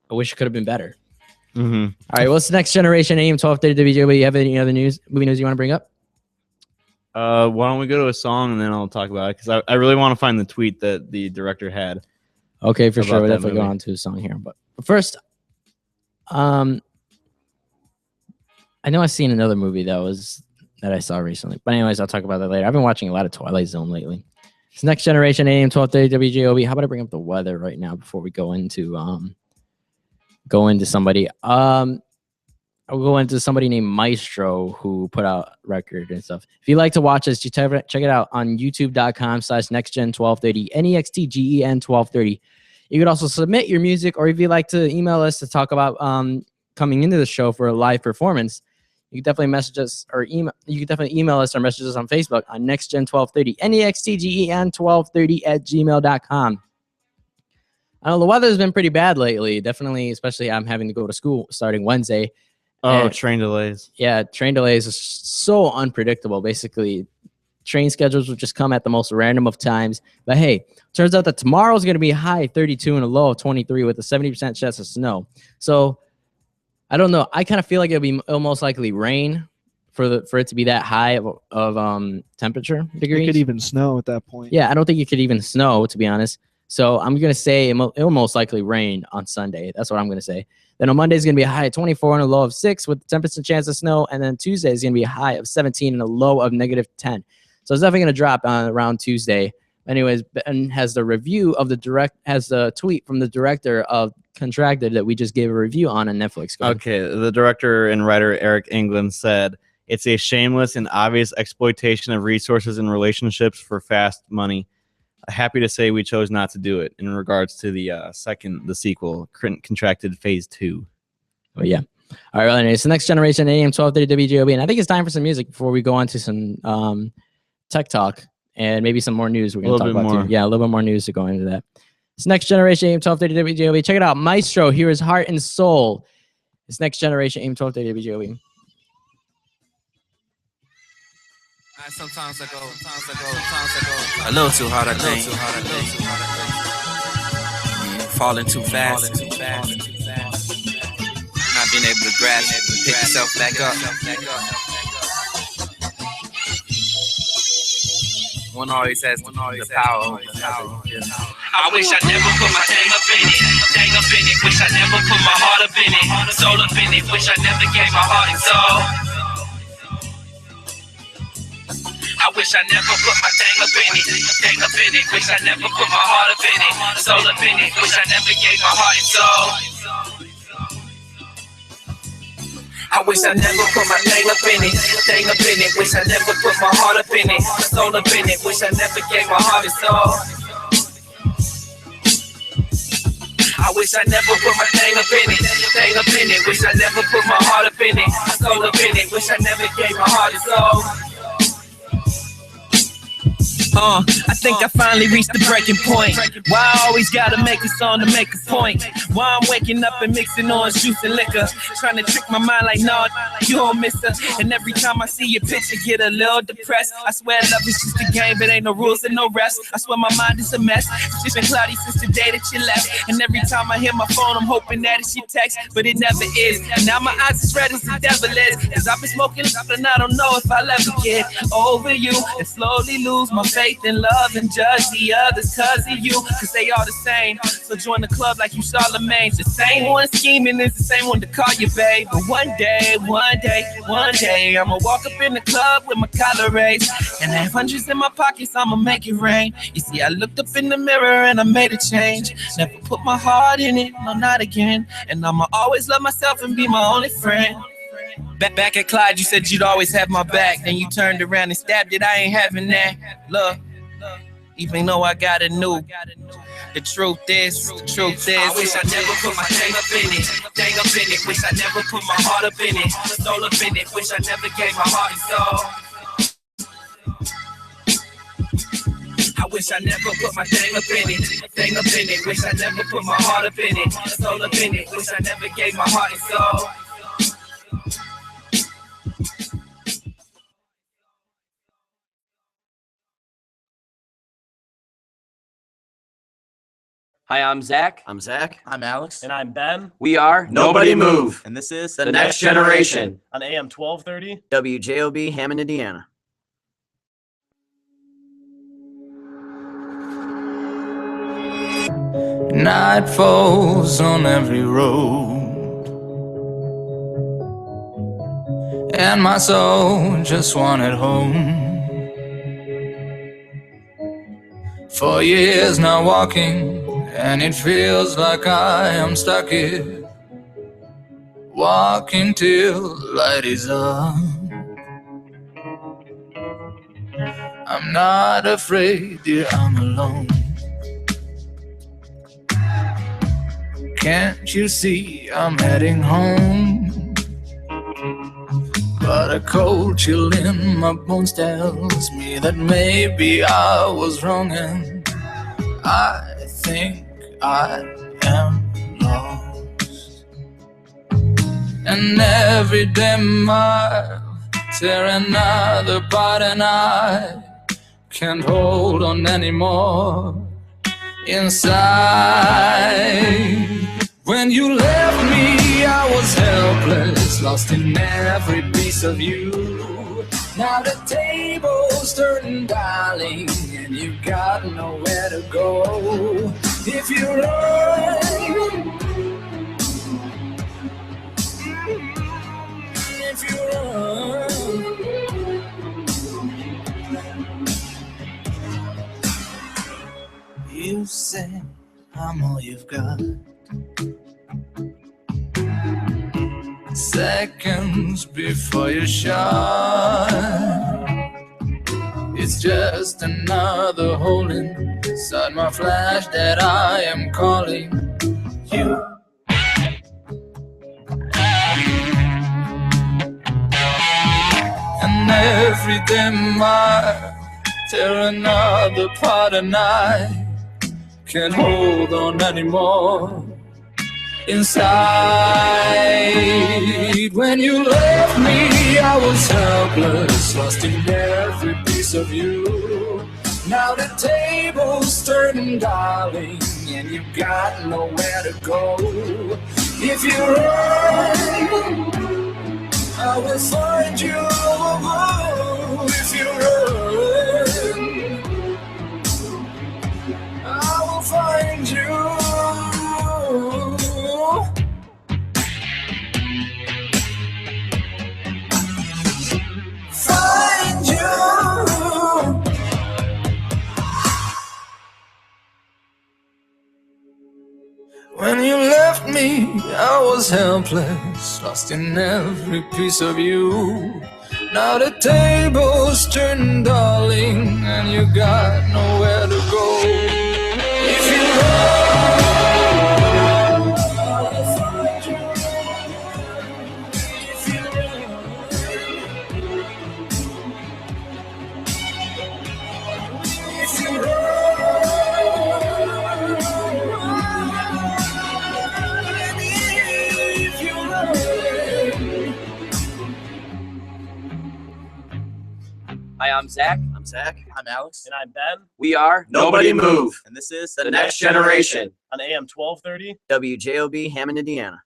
I wish it could have been better. Mm-hmm. All right, what's the next generation AM 1230 WJOB? You have any other movie news you want to bring up? Why don't we go to a song and then I'll talk about it, because I really want to find the tweet that the director had. Okay, for sure. We'll definitely go on to a song here. But first, I know I've seen another movie that I saw recently. But anyways, I'll talk about that later. I've been watching a lot of Twilight Zone lately. It's Next Generation AM 1230 WJOB. How about I bring up the weather right now before we go into somebody. I'll go into somebody named Maestro who put out record and stuff. If you like to watch this, you check it out on youtube.com/nextgen1230, NEXTGEN 1230. You could also submit your music, or if you'd like to email us to talk about coming into the show for a live performance, you can definitely message us or email. You can definitely email us or message us on Facebook on NextGen1230, NEXTGEN1230 @gmail.com. I know the weather's been pretty bad lately. Definitely, especially I'm having to go to school starting Wednesday. Oh, train delays. Yeah, train delays are so unpredictable. Basically, train schedules will just come at the most random of times. But hey, turns out that tomorrow's going to be high 32 and a low of 23 with a 70% chance of snow. So I don't know. I kind of feel like it'll most likely rain for it to be that high of temperature degree. It could even snow at that point. Yeah, I don't think it could even snow, to be honest. So I'm going to say it'll most likely rain on Sunday. That's what I'm going to say. Then on Monday is going to be a high of 24 and a low of 6 with a 10% chance of snow. And then Tuesday is going to be a high of 17 and a low of -10. So it's definitely going to drop around Tuesday. Anyways, Ben has the review of the tweet from the director of Contracted that we just gave a review on Netflix. Okay, the director and writer Eric England said, "It's a shameless and obvious exploitation of resources and relationships for fast money. Happy to say we chose not to do it," in regards to the sequel, Contracted Phase 2. Oh, yeah. All right, well, anyways, the Next Generation AM 1230 WJOB. And I think it's time for some music before we go on to some tech talk and maybe some more news we're going to talk about too. Yeah, a little bit more news to go into that. It's Next Generation AM 1230 WJOB. Check it out. Maestro, here is Heart and Soul. It's Next Generation AM 1230 WJOB. Sometimes I go a little too hard, I think. Falling too fast. Not being able to grasp it, pick yourself back up. One always has the power. I wish I never put my dang up in it. Wish I never put my heart up in it. Soul up in it. Wish I never gave my heart and soul. I wish I never put my dang up in it. Wish I never put my heart up in it. Soul up in it. Wish I never gave my heart and soul. I wish I never put my dang up in it. Wish I never put my heart up in it. Soul up in it. Wish I never gave my heart and soul. I wish I never put my dang up in it. Wish I never put my heart up in it. Soul up in it. Wish I never gave my heart and soul. I think I finally reached the breaking point. Why I always gotta make a song to make a point? Why I'm waking up and mixing orange juice and liquor, trying to trick my mind like, nah, you don't miss her. And every time I see your picture, get a little depressed. I swear love is just a game, but ain't no rules and no rest. I swear my mind is a mess. It's been cloudy since the day that you left. And every time I hear my phone, I'm hoping that it's your text, but it never is. And now my eyes as red as the devil is, cause I've been smoking and I don't know if I'll ever get over you and slowly lose my faith in love and judge the others cause of you, cause they all the same. So join the club like you Charlemagne. The same one scheming is the same one to call you babe. But one day I'ma walk up in the club with my collar raised and I have hundreds in my pockets, I'ma make it rain. You see, I looked up in the mirror and I made a change. Never put my heart in it, no, not again. And I'ma always love myself and be my only friend. Back at Clyde, you said you'd always have my back. Then you turned around and stabbed it, I ain't having that. Look, even though I got a new, the truth is, I wish I never put my thing up in it, wish I never put my heart up in it, soul up in it, wish I never gave my heart and soul. I wish I never put my thing up in it, wish I never put my heart up in it, soul up in it, wish I never gave my heart and soul. Hi, I'm Zach. I'm Zach. I'm Alex. And I'm Ben. We are Nobody Move. And this is The Next Generation on AM 1230 WJOB Hammond, Indiana. Night falls on every road, and my soul just wanted home. 4 years now walking, and it feels like I am stuck here, walking till the light is on. I'm not afraid, dear, I'm alone. Can't you see I'm heading home? But a cold chill in my bones tells me that maybe I was wrong, and I think I am lost. And every day mile tear another apart, and I can't hold on anymore inside. When you left me, I was helpless, lost in every piece of you. Now the table's turning, darling, and you got nowhere to go. If you run, if you run, you say I'm all you've got. Seconds before you shine, it's just another hole inside my flash that I am calling you. And every day mile tear another part, and I can't hold on anymore inside. When you left me, I was helpless, lost in every piece of you. Now the table's turning, darling, and you got nowhere to go. If you run, I will find you. If you run, I will find you. Find you. When you left me, I was helpless, lost in every piece of you. Now the table's turned, darling, and you got nowhere to go. If you run, I'll find you. If you run, Hi, I'm Zach. I'm Zach. I'm Alex. And I'm Ben. We are Nobody Move. And this is The Next Generation On AM 1230. WJOB, Hammond, Indiana.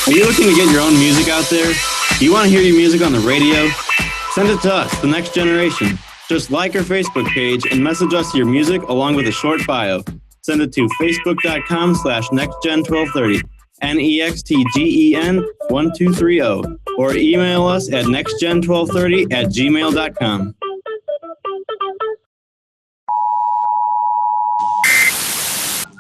Are you looking to get your own music out there? Do you want to hear your music on the radio? Send it to us, The Next Generation. Just like our Facebook page and message us your music along with a short bio. Send it to facebook.com/nextgen1230, NEXTGEN1230, or email us at nextgen1230@gmail.com.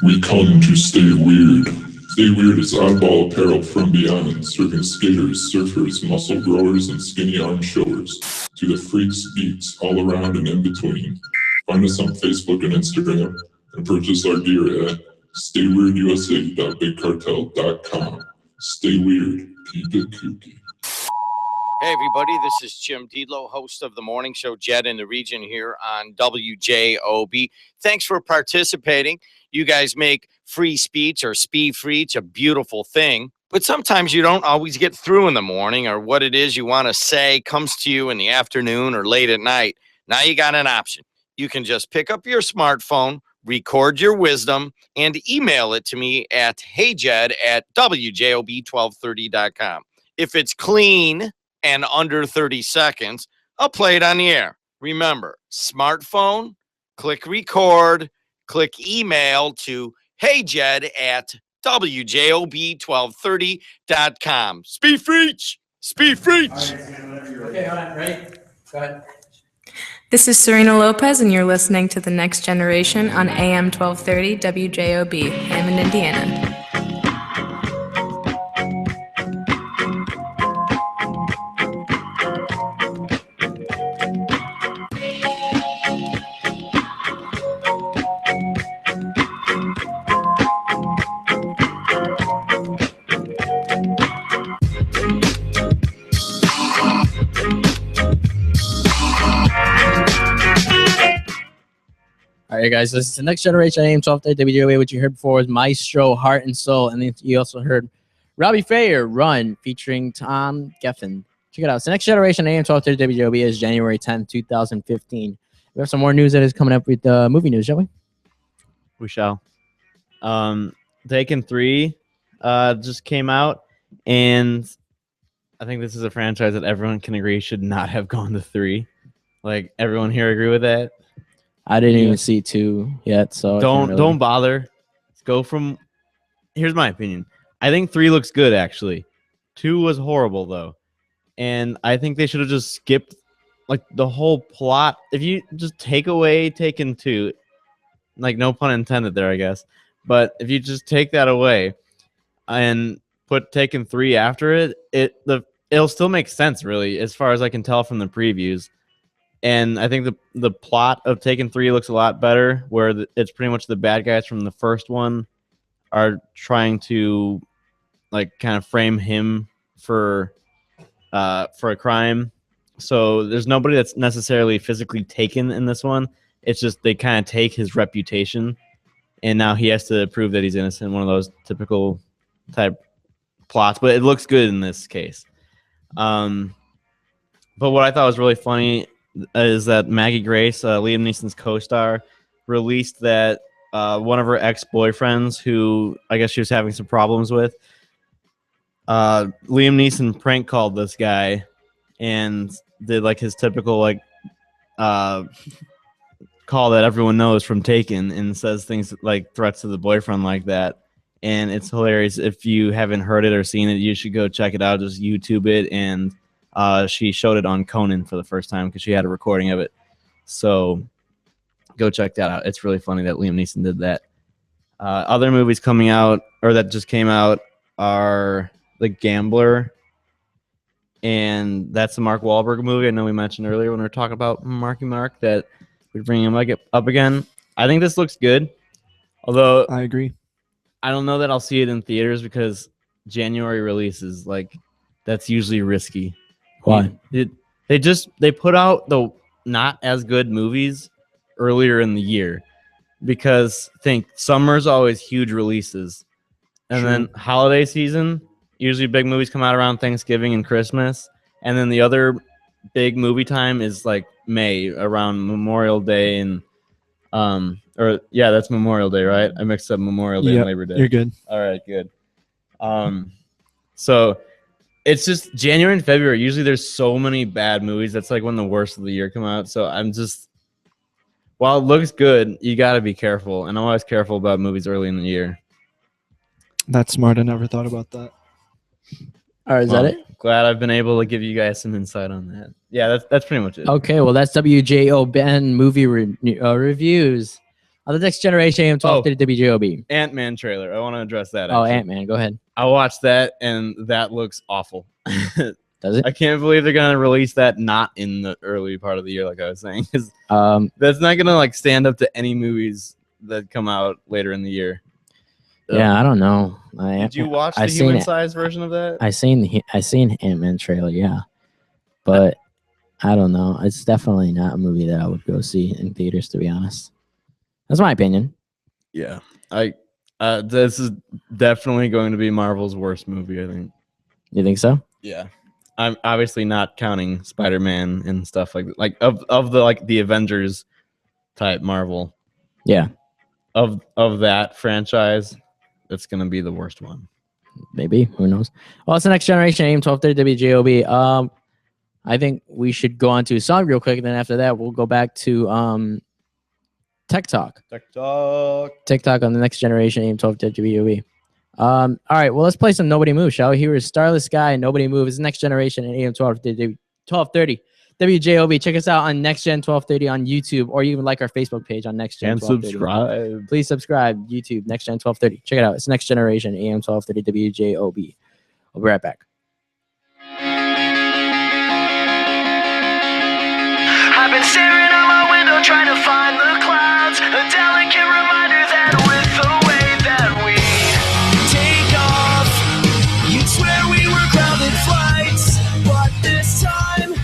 We come to stay weird. Stay Weird is oddball apparel from beyond, serving skaters, surfers, muscle growers, and skinny arm showers to the freaks, geeks, all around and in between. Find us on Facebook and Instagram and purchase our gear at stayweirdUSA.bigcartel.com. Stay weird, keep it kooky. Hey everybody, this is Jim Diedlow, host of the morning show Jet in the Region here on WJOB. Thanks for participating. You guys make free speech or speech a beautiful thing, but sometimes you don't always get through in the morning, or what it is you want to say comes to you in the afternoon or late at night. Now you got an option. You can just pick up your smartphone, record your wisdom, and email it to me at heyjed@wjob1230.com. If it's clean and under 30 seconds, I'll play it on the air. Remember, smartphone, click record, click email to heyjed@wjob1230.com. Speed Freach! Speed Freach! Okay, hold on, ready? Go ahead. This is Serena Lopez, and you're listening to The Next Generation on AM 1230 WJOB, Hammond, Indiana. All right, guys, this is The Next Generation AM 1230 WJOB. What you heard before was Maestro, Heart and Soul. And then you also heard Robbie Fayer, Run, featuring Tom Geffen. Check it out. It's The Next Generation AM 1230 WJOB is January 10th, 2015. We have some more news that is coming up with movie news, shall we? We shall. Taken 3 just came out, and I think this is a franchise that everyone can agree should not have gone to 3. Like, everyone here agree with that? I didn't even see 2 yet, so don't bother. Let's go from. Here's my opinion. I think 3 looks good, actually. 2 was horrible, though, and I think they should have just skipped like the whole plot. If you just take away Taken 2, like, no pun intended there, I guess, but if you just take that away and put Taken 3 after it, it'll still make sense, really, as far as I can tell from the previews. And I think the plot of Taken 3 looks a lot better, where it's pretty much the bad guys from the first one are trying to, like, kind of frame him for a crime. So there's nobody that's necessarily physically taken in this one. It's just they kind of take his reputation, and now he has to prove that he's innocent. One of those typical type plots, but it looks good in this case. But what I thought was really funny is that Maggie Grace, Liam Neeson's co-star, released that one of her ex-boyfriends, who I guess she was having some problems with, Liam Neeson prank called this guy and did like his typical like call that everyone knows from Taken, and says things like threats to the boyfriend like that. And it's hilarious. If you haven't heard it or seen it, you should go check it out. Just YouTube it. And she showed it on Conan for the first time because she had a recording of it. So go check that out. It's really funny that Liam Neeson did that. Other movies coming out, or that just came out, are The Gambler. And that's the Mark Wahlberg movie. I know we mentioned earlier when we were talking about Marky Mark that we're bringing him up again. I think this looks good. Although I agree. I don't know that I'll see it in theaters because January releases, like, that's usually risky. Why? They put out the not as good movies earlier in the year, because think summer's always huge releases, and then holiday season, usually big movies come out around Thanksgiving and Christmas, and then the other big movie time is like May around Memorial Day and that's Memorial Day, right? I mixed up Memorial Day and Yep, Labor Day. you're good. All right, good. So it's just January and February. Usually there's so many bad movies. That's like when the worst of the year come out. So I'm just, while it looks good, you got to be careful. And I'm always careful about movies early in the year. That's smart. I never thought about that. All right, is that it? Glad I've been able to give you guys some insight on that. Yeah, that's pretty much it. Okay, well, that's WJOB movie reviews on the Next Generation AM 1230 WJOB. Ant-Man trailer. I want to address that. Oh, actually. Ant-Man. Go ahead. I watched that, and that looks awful. Does it? I can't believe they're going to release that not in the early part of the year, like I was saying. 'Cause that's not going to like stand up to any movies that come out later in the year. Yeah, I don't know. Did you watch the human-sized version of that? I seen Ant-Man trailer, yeah, but I don't know. It's definitely not a movie that I would go see in theaters, to be honest. That's my opinion. Yeah, this is definitely going to be Marvel's worst movie, I think. You think so? Yeah, I'm obviously not counting Spider-Man and stuff like that. Like of the like the Avengers type Marvel. Yeah. Of that franchise, it's gonna be the worst one. Maybe. Who knows? Well, it's the Next Generation AM 1230 WJOB. I think we should go on to a song real quick, and then after that, we'll go back to Tech Talk. TikTok on the Next Generation AM 1230 WJOB. All right, well, let's play some Nobody Move, shall we? Here is Starless Sky and Nobody Move. It's the Next Generation and AM 1230 WJOB. Check us out on Next Gen 1230 on YouTube, or even like our Facebook page on Next Gen And 1230. subscribe. Please subscribe, YouTube, Next Gen 1230. Check it out. It's Next Generation AM 1230 WJOB. We'll be right back. I've been staring out my window trying to find the clouds, a delicate reminder that with the way that we take off, you'd swear we were grounded flights, but this time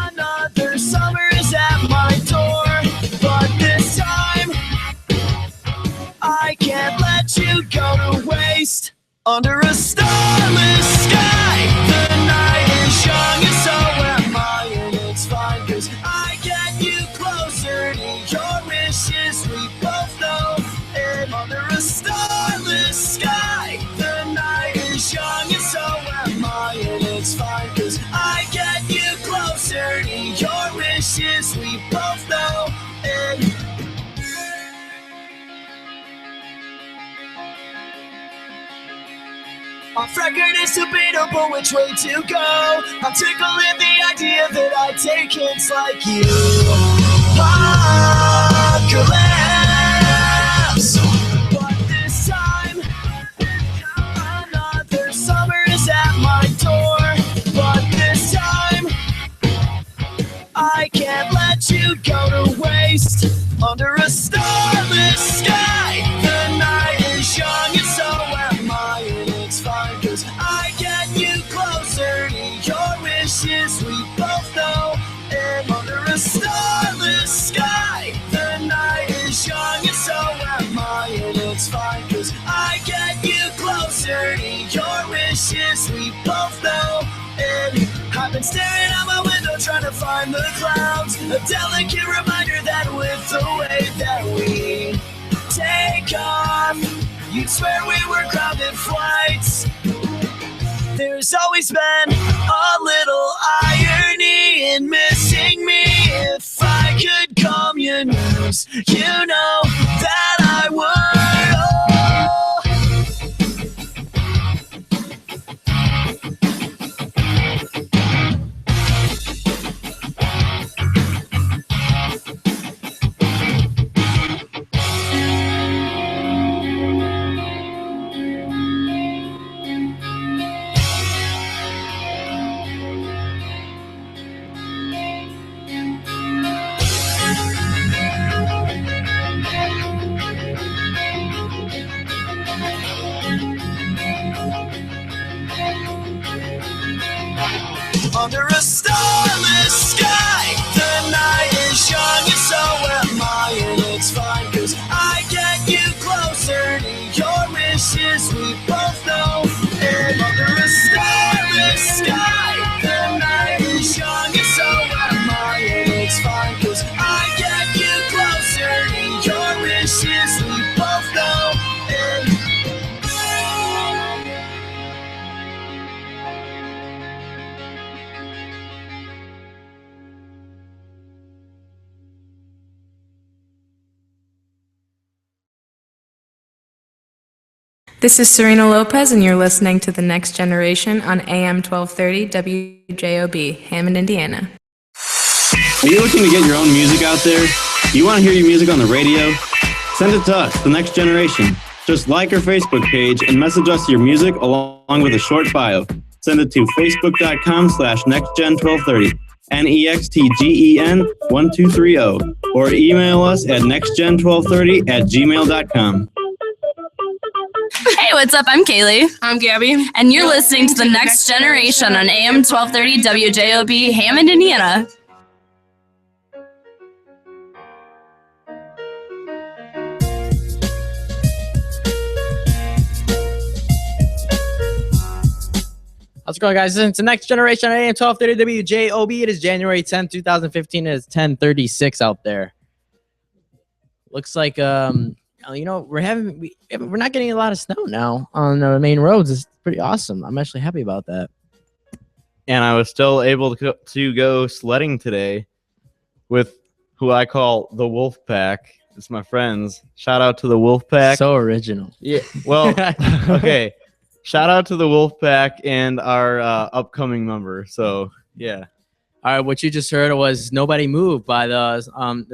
another summer is at my door, but this time I can't let you go to waste. Under a starless sky, the night is young and so am I, and it's fine, 'cause I get you closer to your wishes, we both know. And under a starless sky, the night is young and so am I, and it's fine, 'cause I get you closer to your wishes, we both know. And off record is debatable which way to go. I'm tickled at the idea that I take hints like you. Apocalypse. But this time, another summer is at my door. But this time, I can't let you go to waste. Under a starless sky, the night is young and so am I, and it's fine, 'cause I get you closer to your wishes, we both know. And under a starless sky, the night is young and so am I, and it's fine, 'cause I get you closer to your wishes, we both know. And I've been staring out my window trying to find the clouds, a delicate reminder that with the way that we take off, you'd swear we were grounded flights. There's always been a little irony in missing me. If I could calm your nerves, you know that I would. Oh. This is Serena Lopez, and you're listening to The Next Generation on AM 1230 WJOB, Hammond, Indiana. Are you looking to get your own music out there? You want to hear your music on the radio? Send it to us, The Next Generation. Just like our Facebook page and message us your music along with a short bio. Send it to facebook.com/nextgen1230, NEXTGEN1230, or email us at nextgen1230@gmail.com. Hey, what's up? I'm Kaylee. I'm Gabby. And you're listening to The Next Generation on AM 1230 WJOB, Hammond, Indiana. How's it going, guys? It's the Next Generation on AM 1230 WJOB. It is January 10th, 2015. It is 10:36 out there. Looks like we're not getting a lot of snow now on the main roads. It's pretty awesome. I'm actually happy about that. And I was still able to go sledding today with who I call the Wolf Pack. It's my friends. Shout out to the Wolf Pack. So original. Yeah. Well, okay. Shout out to the Wolf Pack and our upcoming member. So yeah. All right. What you just heard was "Nobody Moved" by their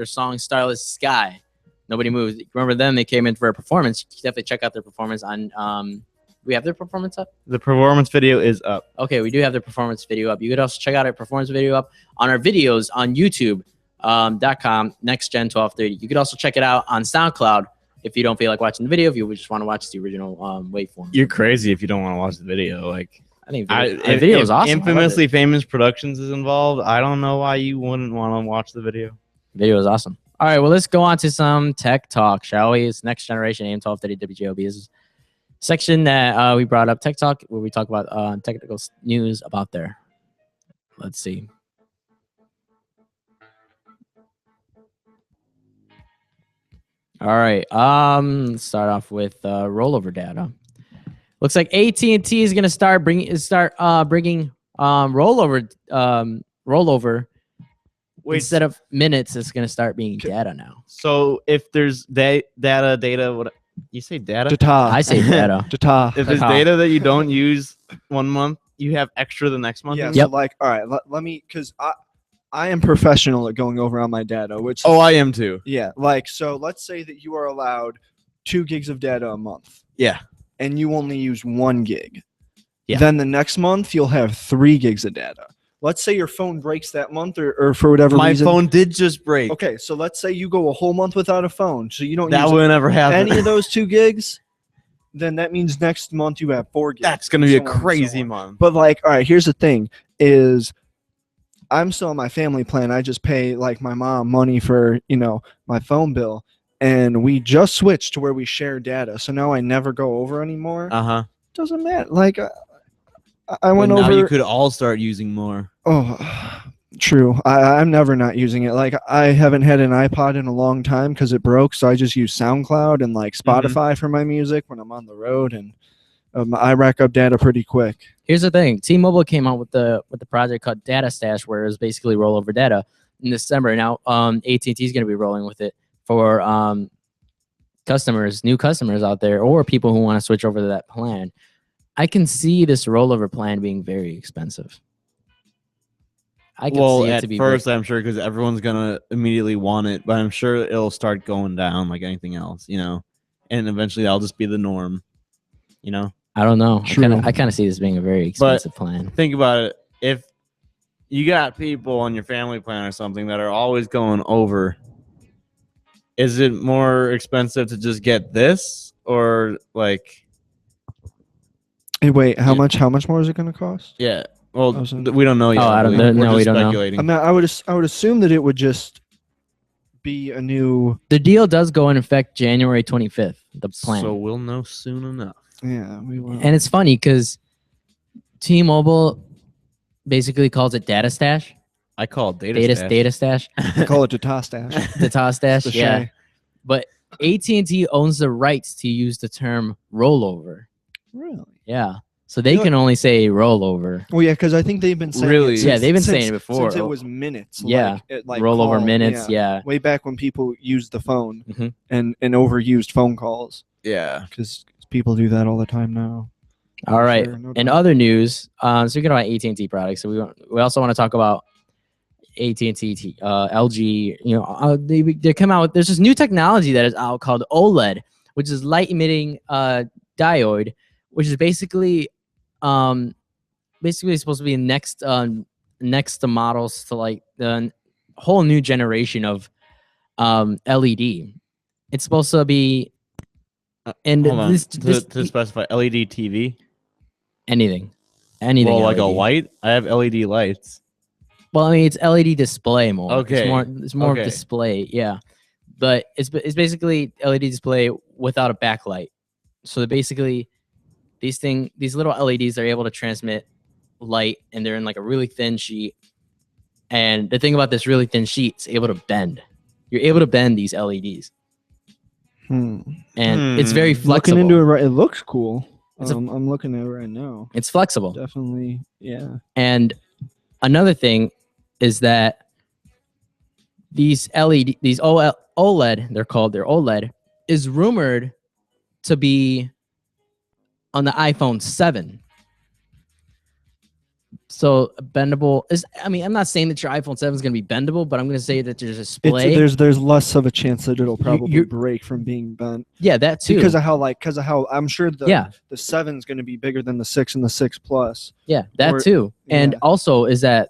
song "Starless Sky." Nobody Moved. Remember them? They came in for a performance. You definitely check out their performance on. We have their performance up. The performance video is up. Okay, we do have their performance video up. You could also check out our performance video up on our videos on YouTube.com NextGen1230. You could also check it out on SoundCloud if you don't feel like watching the video. If you just want to watch the original waveform. You're crazy if you don't want to watch the video. Like I think the video is awesome. Infamously Famous Productions is involved. I don't know why you wouldn't want to watch the video. Video is awesome. All right, well, let's go on to some tech talk, shall we? It's Next Generation AM 1230 WJOB. This is a section that we brought up, Tech Talk, where we talk about technical news about there. Let's see. All right, let's start off with rollover data. Looks like AT&T is going to start bringing rollover. Wait, instead of minutes, it's going to start being data now. So if there's data, what you say, data? Data. I say data. Data. If there's data that you don't use one month, you have extra the next month. Yeah. So like, all right, let me, because I am professional at going over on my data. Which I am too. Yeah. Like, so let's say that you are allowed 2 gigs of data a month. Yeah. And you only use 1 gig. Yeah. Then the next month you'll have 3 gigs of data. Let's say your phone breaks that month or for whatever reason. My phone did just break. Okay, so let's say you go a whole month without a phone. So you don't that use would never happen. any of those 2 gigs. Then that means next month you have 4 gigs. That's going to be a crazy month. But like, all right, here's the thing is I'm still on my family plan. I just pay like my mom money for, my phone bill. And we just switched to where we share data. So now I never go over anymore. Uh-huh. Doesn't matter. Like I went now over. You could all start using more. Oh, true. I'm never not using it. Like I haven't had an iPod in a long time because it broke. So I just use SoundCloud and like Spotify for my music when I'm on the road, and I rack up data pretty quick. Here's the thing: T-Mobile came out with the project called Data Stash, where it's basically rollover data in December. Now, AT&T is going to be rolling with it for new customers out there, or people who want to switch over to that plan. I can see this rollover plan being very expensive. I can see it to be first, I'm sure, because everyone's gonna immediately want it, but I'm sure it'll start going down like anything else, and eventually that'll just be the norm, I don't know. I kind of see this being a very expensive plan. Think about it. If you got people on your family plan or something that are always going over, is it more expensive to just get this, or like? Hey, wait, how much more is it going to cost? Yeah. Well, we don't know yet. Oh, I don't know. No, we don't know. I mean, I would assume that it would just be a new. The deal does go in effect January 25th. The plan. So we'll know soon enough. Yeah, we will. And it's funny because T-Mobile basically calls it Data Stash. I call it Data Stash. Data Stash. I call it Data Stash. Data Stash. Yeah. But AT&T owns the rights to use the term rollover. Really? Yeah. So they can only say rollover. Well, yeah, because I think they've been saying it they've been saying it before. Since it was minutes. Yeah. Like rollover minutes. Yeah. Way back when people used the phone and overused phone calls. Yeah. Because people do that all the time now. All right. Sure, no In doubt. other news, speaking about AT&T products, so we also want to talk about AT&T, LG. You know, they come out with there's this new technology that is out called OLED, which is light emitting diode, which is basically supposed to be next to models to like the whole new generation of LED. It's supposed to be and Hold on. this To specify LED TV. anything Well, like a LED. light. I have LED lights. Well, I mean, it's LED display more. Okay. It's more of Okay. display, yeah. But it's basically LED display without a backlight. So that basically, these little LEDs are able to transmit light, and they're in like a really thin sheet. And the thing about this really thin sheet, it's able to bend. You're able to bend these LEDs, and it's very flexible. Looking into it, right? It looks cool. It's I'm looking at it right now. It's flexible. Definitely, yeah. And another thing is that these OLED, they're OLED, is rumored to be on the iPhone 7. So bendable is, I mean, I'm not saying that your iPhone 7 is going to be bendable, but I'm going to say that there's a display. There's less of a chance that it'll probably break from being bent. Yeah, that too. Because of how I'm sure the 7 is going to be bigger than the 6 and the 6 Plus. Yeah, that too. And also is that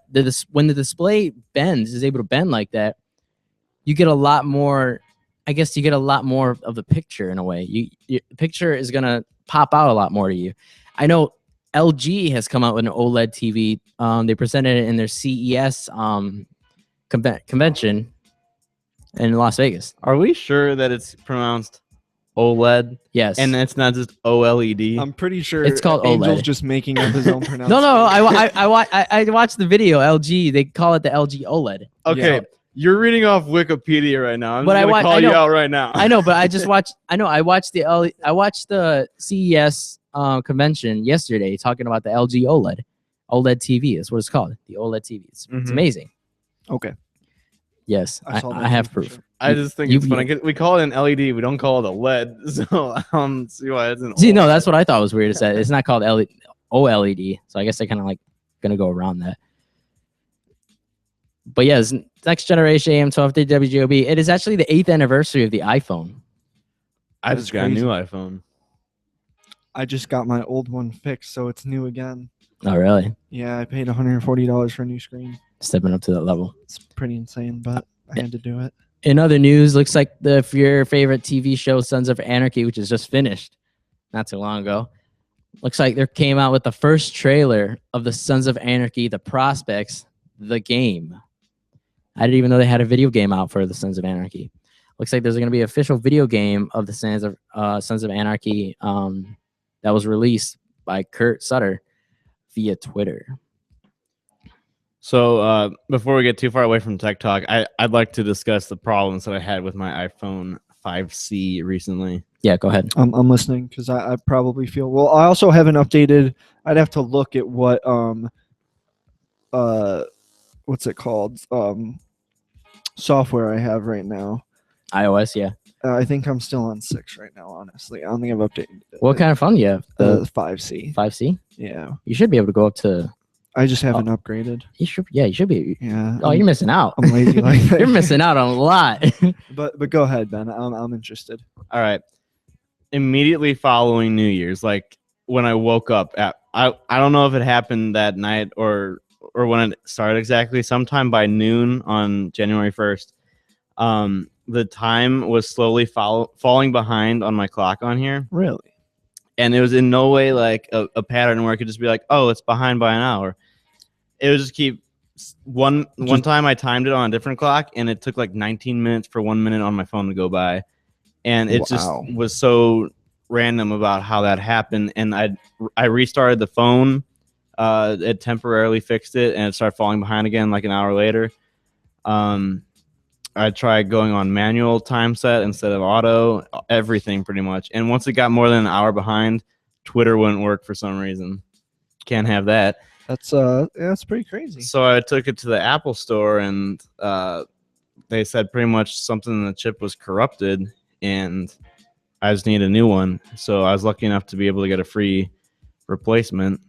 when the display bends, is able to bend like that, you get a lot more. I guess you get a lot more of the picture in a way. The picture is going to pop out a lot more to you. I know LG has come out with an OLED TV. They presented it in their CES convention in Las Vegas. Are we sure that it's pronounced OLED? Yes. And it's not just OLED? I'm pretty sure It's called Angel's OLED. just making up his own pronunciation. No. I watched the video. LG. They call it the LG OLED. Okay. Yeah. You're reading off Wikipedia right now. I'm But going to call you out right now. I know, but I just watched. I watched the CES convention yesterday, talking about the LG OLED TV. Is what it's called. The OLED TV. It's amazing. Okay. Yes, I have proof. I just think it's funny. We call it an LED. We don't call it a LED. So see why it's an. See, no, that's what I thought was weird. Is that it's not called OLED. So I guess they're kind of like gonna go around that. But yes, next generation AM12 WJOB. It is actually the 8th anniversary of the iPhone. I just got a new iPhone. I just got my old one fixed, so it's new again. Oh, really? Yeah, I paid $140 for a new screen. Stepping up to that level. It's pretty insane, but I had to do it. In other news, looks like your favorite TV show, Sons of Anarchy, which is just finished not too long ago, looks like they came out with the first trailer of the Sons of Anarchy, The Prospects, the game. I didn't even know they had a video game out for the Sons of Anarchy. Looks like there's going to be an official video game of the Sons of Anarchy that was released by Kurt Sutter via Twitter. So before we get too far away from Tech Talk, I'd like to discuss the problems that I had with my iPhone 5C recently. Yeah, go ahead. I'm listening because I probably feel well. I also haven't updated. I'd have to look at what what's it called software I have right now. iOS, yeah. I think I'm still on 6 right now. Honestly, I don't think I've updated. What kind of phone do you have? The 5C. 5C? Yeah. You should be able to go up to. I just haven't upgraded. You should. Yeah, you should be. Yeah. Oh, you're missing out. I'm lazy like that. You're missing out on a lot. But go ahead, Ben. I'm interested. All right. Immediately following New Year's, like when I woke up I don't know if it happened that night or when it started exactly. Sometime by noon on January 1st, the time was slowly falling behind on my clock on here. Really? And it was in no way like a pattern where it could just be like, oh, it's behind by an hour. It would just keep one time I timed it on a different clock, and it took like 19 minutes for 1 minute on my phone to go by. And it just was so random about how that happened. And I restarted the phone. It temporarily fixed it, and it started falling behind again like an hour later. I tried going on manual time set instead of auto, everything pretty much. And once it got more than an hour behind, Twitter wouldn't work for some reason. Can't have that. That's pretty crazy. So I took it to the Apple store, and they said pretty much something in the chip was corrupted, and I just need a new one. So I was lucky enough to be able to get a free replacement.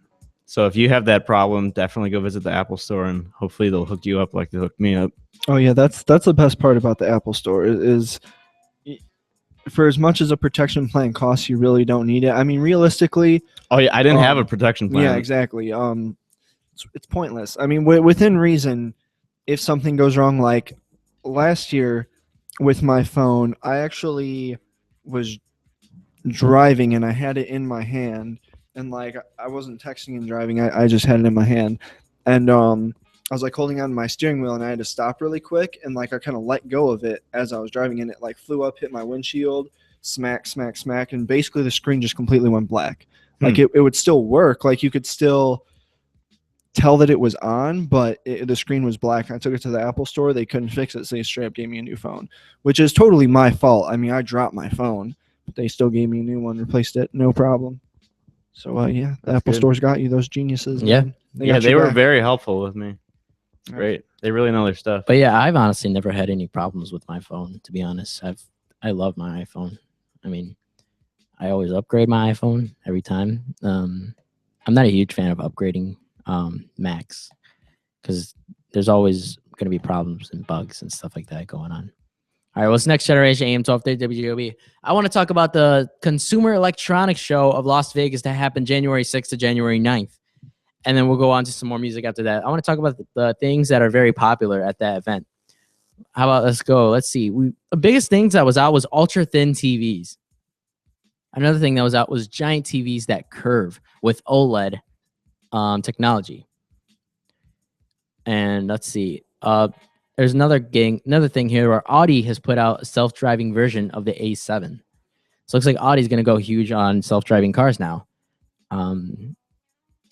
So if you have that problem, definitely go visit the Apple store and hopefully they'll hook you up like they hooked me up. Oh yeah, that's the best part about the Apple store is for as much as a protection plan costs, you really don't need it. I mean, realistically. Oh yeah, I didn't have a protection plan. Yeah, exactly. It's pointless. I mean, within reason, if something goes wrong, like last year with my phone, I actually was driving and I had it in my hand, and like I wasn't texting and driving. I just had it in my hand, and I was like holding on to my steering wheel and I had to stop really quick, and like I kind of let go of it as I was driving, and it like flew up, hit my windshield, smack, and basically the screen just completely went black. Like it would still work, like you could still tell that it was on, but the screen was black. I took it to the Apple store, they couldn't fix it, so they straight up gave me a new phone, which is totally my fault. I mean, I dropped my phone, but they still gave me a new one, replaced it, no problem. So yeah, the Apple store's got you, those geniuses. Yeah, man. they were very helpful with me. It's great. They really know their stuff. But yeah, I've honestly never had any problems with my phone, to be honest. I love my iPhone. I mean, I always upgrade my iPhone every time. I'm not a huge fan of upgrading Macs because there's always going to be problems and bugs and stuff like that going on. All right, what's next generation AM 1230 WJOB? I want to talk about the Consumer Electronics Show of Las Vegas that happened January 6th to January 9th. And then we'll go on to some more music after that. I want to talk about the things that are very popular at that event. How about let's go? Let's see. The biggest things that was out was ultra thin TVs. Another thing that was out was giant TVs that curve with OLED technology. And let's see. There's another thing here where Audi has put out a self-driving version of the A7. So it looks like Audi's going to go huge on self-driving cars now.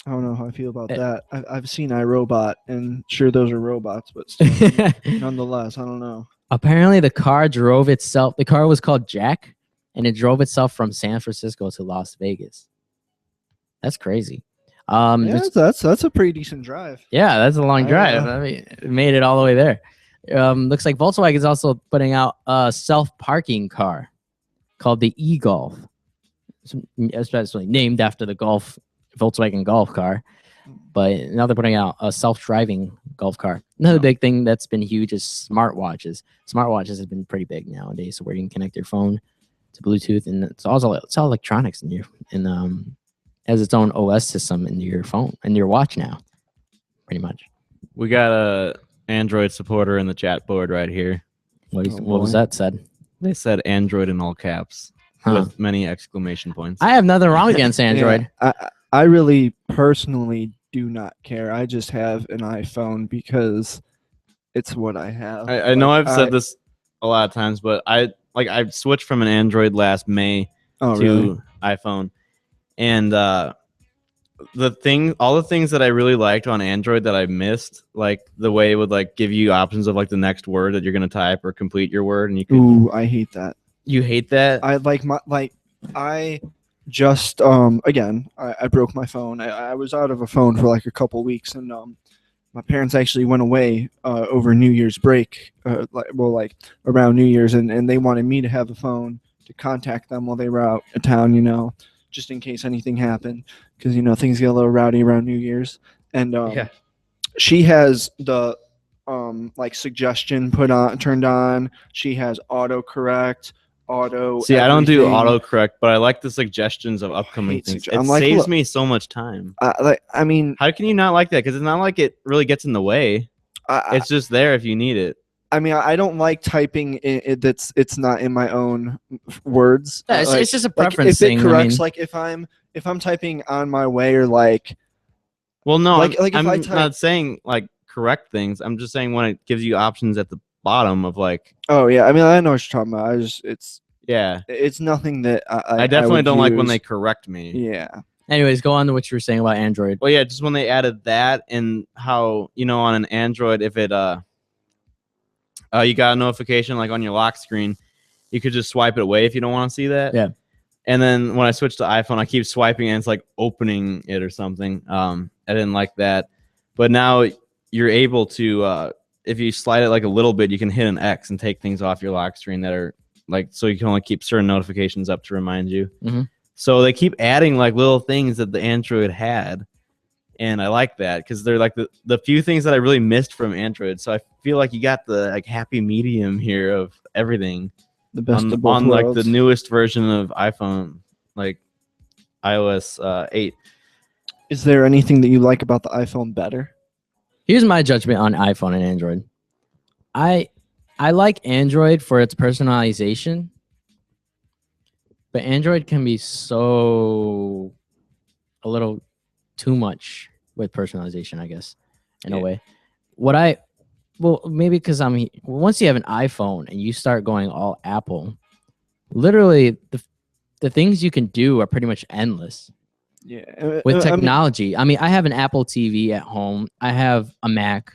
I don't know how I feel about that. I've seen iRobot, and sure, those are robots, but still, nonetheless, I don't know. Apparently, the car drove itself. The car was called Jack, and it drove itself from San Francisco to Las Vegas. That's crazy. Yeah, that's a pretty decent drive. Yeah, that's a long drive. I mean, it made it all the way there. Looks like Volkswagen is also putting out a self-parking car called the e-Golf, especially named after the Volkswagen Golf car. But now they're putting out a self-driving golf car. Another big thing that's been huge is smartwatches. Smartwatches have been pretty big nowadays, so where you can connect your phone to Bluetooth, and it's all electronics has its own OS system in your phone and your watch now, pretty much. We got a Android supporter in the chat board right here. What was that said? They said Android in all caps with many exclamation points. I have nothing wrong against Android. Yeah, I really personally do not care. I just have an iPhone because it's what I have. I know I've said this a lot of times, but I switched from an Android last May to iPhone. And all the things that I really liked on Android that I missed, like the way it would like give you options of like the next word that you're gonna type or complete your word, and you could. Ooh, I hate that. You hate that? I just again I broke my phone. I was out of a phone for like a couple weeks, and my parents actually went away over New Year's break, around New Year's, and they wanted me to have a phone to contact them while they were out of town, just in case anything happened, because things get a little rowdy around New Year's. And she has the suggestion turned on. She has autocorrect, See, I don't do autocorrect, but I like the suggestions of upcoming things. It saves me so much time. I mean, how can you not like that? Because it's not like it really gets in the way. It's just there if you need it. I mean, I don't like typing it's not in my own words. Yeah, it's just a preference thing. If it corrects, if I'm typing on my way or like. Well, no, I'm not saying like correct things. I'm just saying when it gives you options at the bottom of like. Oh yeah, I mean I know what you're talking about. It's nothing that I definitely don't like when they correct me. Yeah. Anyways, go on to what you were saying about Android. Well, yeah, just when they added that and how on an Android, if it you got a notification like on your lock screen, you could just swipe it away if you don't want to see that. Yeah. And then when I switched to iPhone, I keep swiping and it's like opening it or something. I didn't like that. But now you're able to, if you slide it like a little bit, you can hit an X and take things off your lock screen that are like so you can only keep certain notifications up to remind you. Mhm. So they keep adding like little things that the Android had, and I like that because they're like the few things that I really missed from Android. So I feel like you got the like happy medium here of everything. The best on, of both on like the worlds. newest version of iPhone, like iOS 8. Is there anything that you like about the iPhone better? Here's my judgment on iPhone and Android. I like Android for its personalization, but Android can be so a little too much with personalization, I guess, in a way. Well, maybe because once you have an iPhone and you start going all Apple, literally the things you can do are pretty much endless. Yeah. With technology. I mean, I have an Apple TV at home. I have a Mac.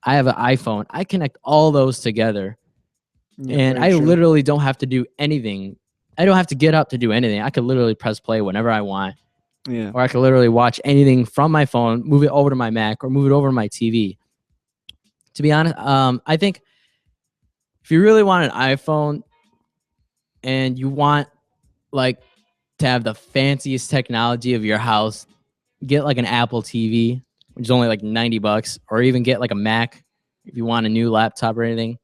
I have an iPhone. I connect all those together. Yeah, and very I true. literally don't have to do anything. I don't have to get up to do anything. I could literally press play whenever I want. Yeah. Or I could literally watch anything from my phone, move it over to my Mac, or move it over to my TV. To be honest, I think if you really want an iPhone and you want like to have the fanciest technology of your house, get like an Apple TV, which is only like $90, or even get like a Mac if you want a new laptop or anything.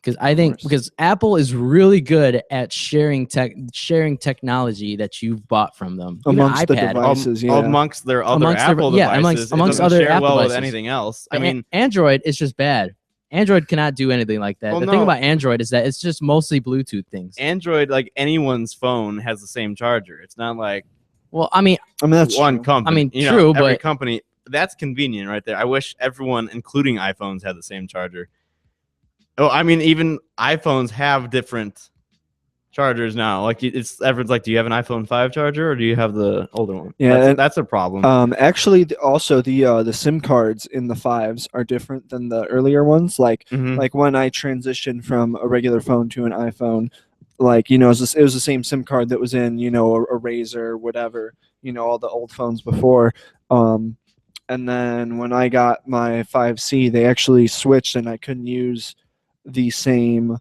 Because Apple is really good at sharing technology that you've bought from them. Even Amongst the iPad. devices, yeah. Amongst their other Apple devices, amongst it doesn't other share Apple well devices. with anything else. I But mean, Android is just bad. Android cannot do anything like that. Well, The thing no. about Android is that it's just mostly Bluetooth things. Android, like anyone's phone, has the same charger. It's not like Well, I mean that's one true. company. I mean, You know, true, every but company. That's convenient right there. I wish everyone, including iPhones, had the same charger. Oh, I mean, even iPhones have different chargers now. Like everyone's like, do you have an iPhone 5 charger or do you have the older one? Yeah, that's a problem. Actually, also the SIM cards in the 5s are different than the earlier ones. Like when I transitioned from a regular phone to an iPhone, like it was the same SIM card that was in a Razor, whatever, all the old phones before. And then when I got my 5C, they actually switched, and I couldn't use the same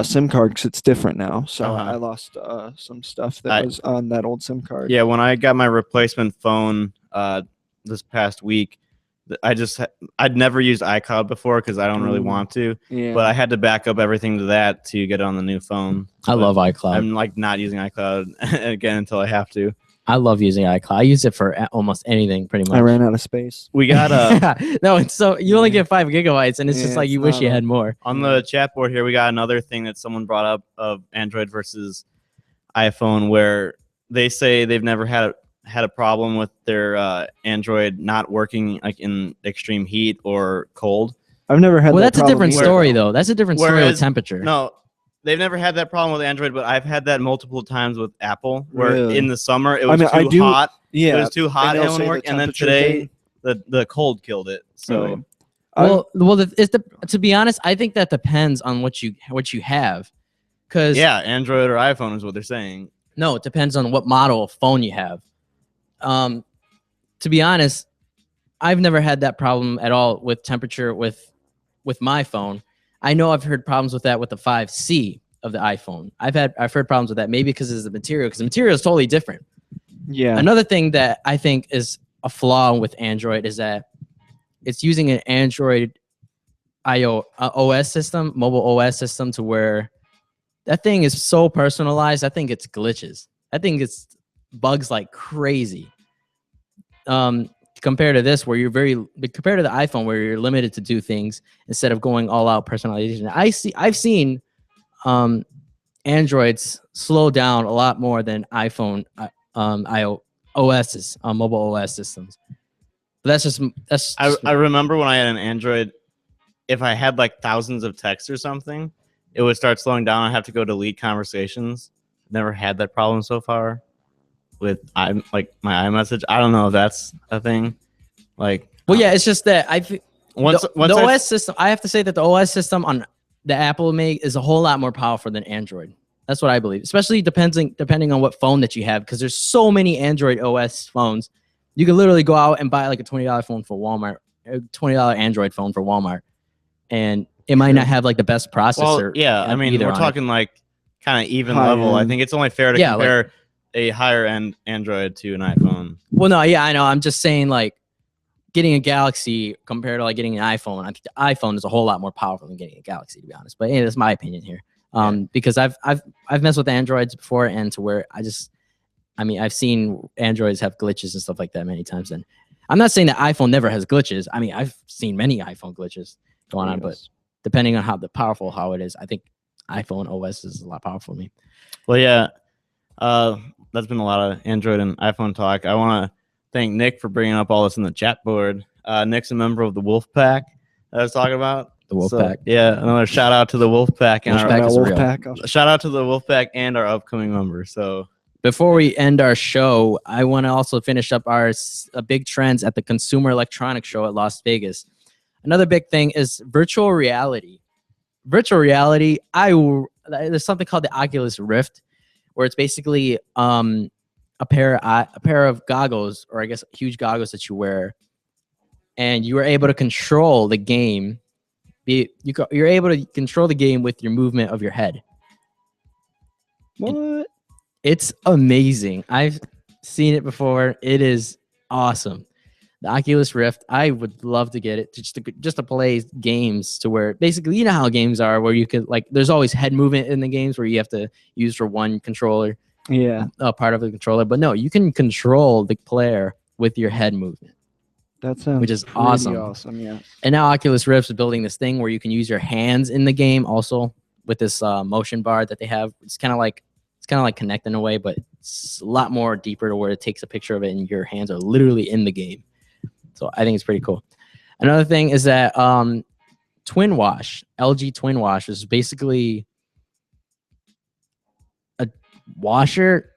SIM card because it's different now. So I lost some stuff that was on that old SIM card. Yeah, when I got my replacement phone this past week, I'd never used iCloud before because I don't really want to. Yeah. But I had to back up everything to that to get it on the new phone. I love iCloud. I'm like not using iCloud again until I have to. I love using iCloud. I use it for almost anything, pretty much. I ran out of space. We got no, it's so you only get 5 gigabytes, and it's just like you wish you had more. On the chat board here, we got another thing that someone brought up of Android versus iPhone, where they say they've never had a problem with their Android not working like in extreme heat or cold. I've never had. Well, that that's a different story, though. That's a different story with Whereas- temperature. No, they've never had that problem with Android, but I've had that multiple times with Apple, where Really? in the summer it I was mean, I too do- hot. yeah, it was too hot. and It they'll wouldn't say work, the and then temperature today thing. the cold killed it. So. Really? To be honest, I think that depends on what you have, because Yeah, Android or iPhone is what they're saying. no, it depends on what model of phone you have. To be honest, I've never had that problem at all with temperature with my phone. I know I've heard problems with that with the 5C of the iPhone. I've heard problems with that, maybe because of the material, because the material is totally different. Yeah. Another thing that I think is a flaw with Android is that it's using an Android OS system, mobile OS system, to where that thing is so personalized. I think it's glitches. I think it's bugs like crazy. Compared to this, where compared to the iPhone, where you're limited to do things instead of going all out personalization. I've seen Androids slow down a lot more than iPhone OSs, mobile OS systems. But I remember when I had an Android, if I had like thousands of texts or something, it would start slowing down. I'd have to go delete conversations. Never had that problem so far with my iMessage. I don't know if that's a thing. Like, well, yeah, it's just that the once OS system. I have to say that the OS system on the Apple make is a whole lot more powerful than Android. That's what I believe, especially depending on what phone that you have, because there's so many Android OS phones. You can literally go out and buy like a $20 phone for Walmart, a $20 Android phone for Walmart, and it might not have like the best processor. Well, yeah, I mean, either we're on talking it. like kind of even High level. I end. think it's only fair to Yeah, compare a higher end Android to an iPhone. Well, no, yeah, I know. I'm just saying, like, getting a Galaxy compared to like getting an iPhone. I think the iPhone is a whole lot more powerful than getting a Galaxy, to be honest. But that's my opinion here. Because I've messed with Androids before, and to where I've seen Androids have glitches and stuff like that many times. And I'm not saying that iPhone never has glitches. I mean, I've seen many iPhone glitches going on, but depending on how it is, I think iPhone OS is a lot powerful to me. Well, yeah, that's been a lot of Android and iPhone talk. I want to thank Nick for bringing up all this in the chat board. Nick's a member of the Wolf Pack that I was talking about. The Wolf Pack. Yeah, another shout out to the Wolf Pack. And Wolf Pack is real. Shout out to the Wolf Pack and our upcoming members. So before we end our show, I want to also finish up our big trends at the Consumer Electronics Show at Las Vegas. Another big thing is virtual reality. Virtual reality, there's something called the Oculus Rift, where it's basically a pair of goggles, or I guess huge goggles that you wear, and you are able to control the game. You're able to control the game with your movement of your head. What? It's amazing. I've seen it before. It is awesome. The Oculus Rift, I would love to get it just to play games to where basically, you know how games are, where you could there's always head movement in the games where you have to use for one controller. Yeah. Part of the controller, but no, you can control the player with your head movement. That sounds which is pretty awesome. Yeah. And now Oculus Rift is building this thing where you can use your hands in the game also with this motion bar that they have. It's kind of like Connect in a way, but it's a lot more deeper to where it takes a picture of it and your hands are literally in the game. So I think it's pretty cool. Another thing is that Twin Wash, LG Twin Wash, is basically a washer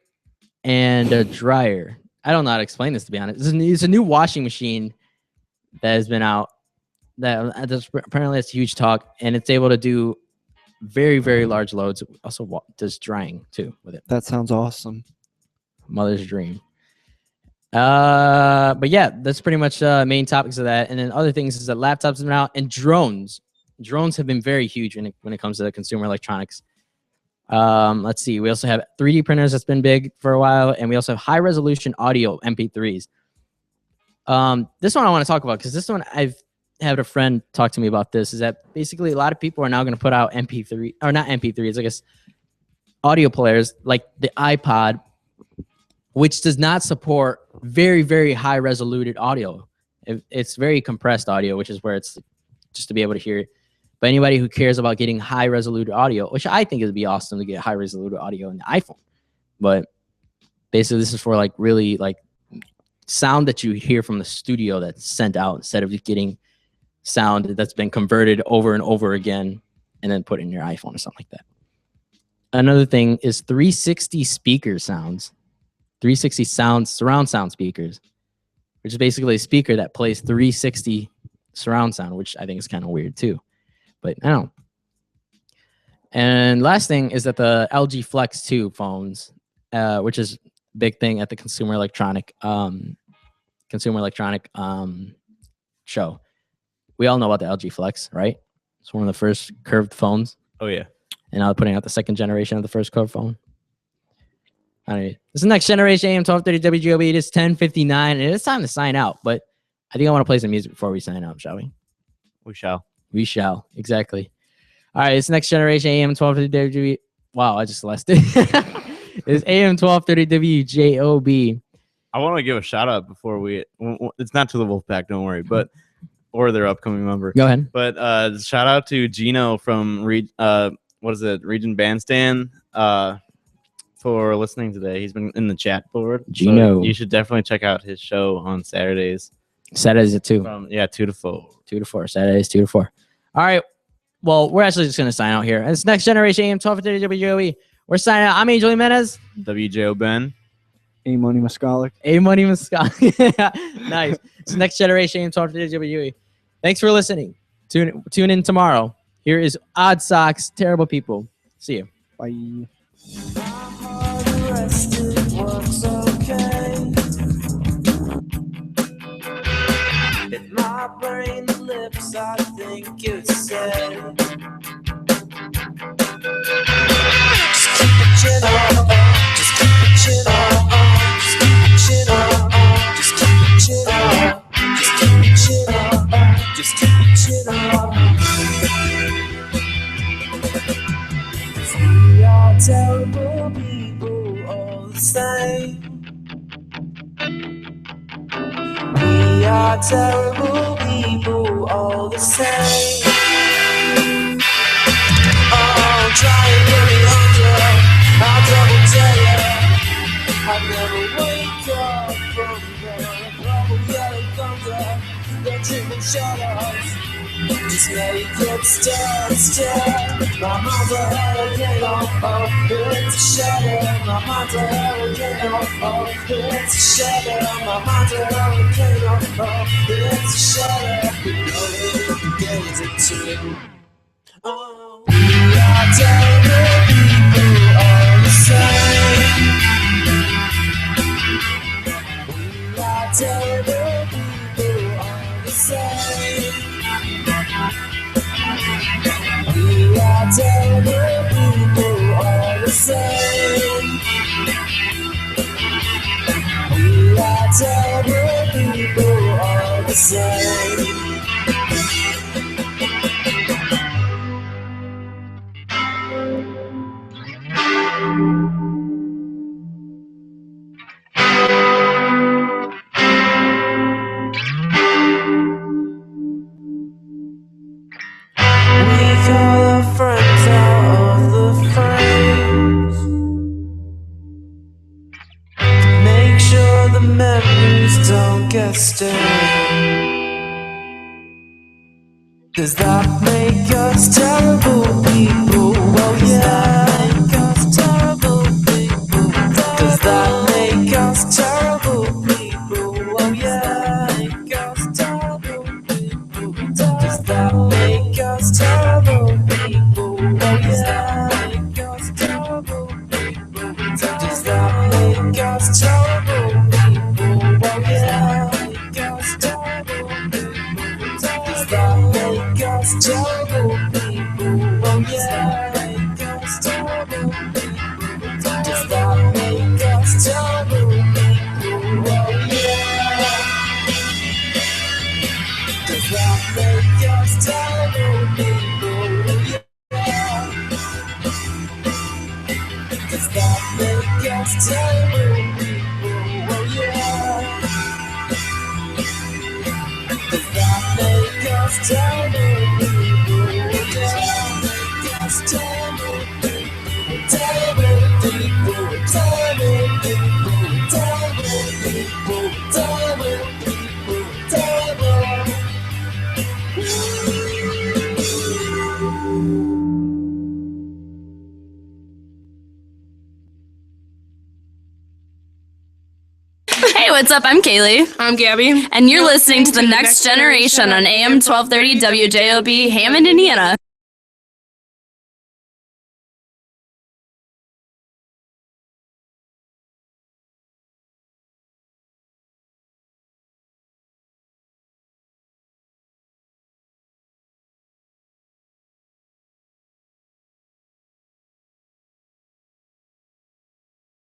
and a dryer. I don't know how to explain this, to be honest. It's a new washing machine that has been out. That's apparently it's huge talk, and it's able to do very, very large loads. Also does drying too with it. That sounds awesome. Mother's dream. But yeah, that's pretty much main topics of that. And then other things is that laptops have been out, and drones. Drones have been very huge when it comes to the consumer electronics. Let's see. We also have 3D printers that's been big for a while, and we also have high resolution audio MP3s. This one I want to talk about because this one I've had a friend talk to me about. This is that basically a lot of people are now going to put out MP3 or not MP3s, I guess audio players like the iPod, which does not support very, very high resolution audio. It's very compressed audio, which is where it's just to be able to hear it. But anybody who cares about getting high resolution audio, which I think would be awesome to get high resolution audio in the iPhone. But basically this is for really sound that you hear from the studio that's sent out instead of just getting sound that's been converted over and over again and then put in your iPhone or something like that. Another thing is 360 speaker sounds. 360 surround sound speakers, which is basically a speaker that plays 360 surround sound, which I think is kind of weird too. But I don't know. And last thing is that the LG Flex 2 phones, which is a big thing at the Consumer Electronic show. We all know about the LG Flex, right? It's one of the first curved phones. Oh yeah. And now they're putting out the second generation of the first curved phone. All right. This is Next Generation AM 1230 WJOB. It is 10:59, and it is time to sign out. But I think I want to play some music before we sign out, shall we? We shall. We shall. Exactly. All right. It's Next Generation AM 1230 WJOB. Wow, I just lost it. It's AM 1230 WJOB. I want to give a shout out before we. It's not to the Wolfpack, don't worry, but or their upcoming member. Go ahead. But shout out to Gino from Region Bandstand for listening today. He's been in the chat board. Gino, so you should definitely check out his show on Saturdays. Saturdays at 2. 2 to 4. 2 to 4. Saturdays 2 to 4. All right. Well, we're actually just gonna sign out here. It's Next Generation AM 1230 WJOB. We're signing out. I'm Angel Jimenez. WJO Ben. A Money Muscalic. A Money Muscalic. Nice. It's Next Generation AM 1230 WJOB. Thanks for listening. Tune in tomorrow. Here is Odd Socks, Terrible People. See you. Bye. In my brain, the lips, I think it's said. terrible people all the same. We are terrible people all the same. Oh, try and get me under. I'll double tell you, I never wake up from the purple yellow thunder. The treatment shadows just make it still. My mind's a hurricane, oh, it's a shadow. My mind's a hurricane, oh, it's a shadow. My mind's a hurricane, oh, it's a shadow. We know that we can get it too. Oh, we are terrible people all the same. We are terrible people all the same. We are terrible people all the same. We are terrible people all the same. We call our friends out of the frames. Make sure the memories don't get stained. 'Cause that make us terrible people. Oh yeah. 'Cause that make us terrible people. Oh yeah. 'Cause that make us terrible people. Oh yeah. Does that make us terrible people? Oh yeah. Does that make us terrible people? Oh yeah. Does that make us terrible people? Oh yeah. Does that make us terrible people? Yeah. Does that make us terrible people? Oh yeah. Does that make us terrible people? Yeah. Make us terrible people. Terrible people. Terrible people. Terrible people. Terrible people. Terrible. Hey, what's up? I'm Kaylee. I'm Gabby. And you're listening to The Next Generation on AM 1230 WJOB, Hammond, Indiana.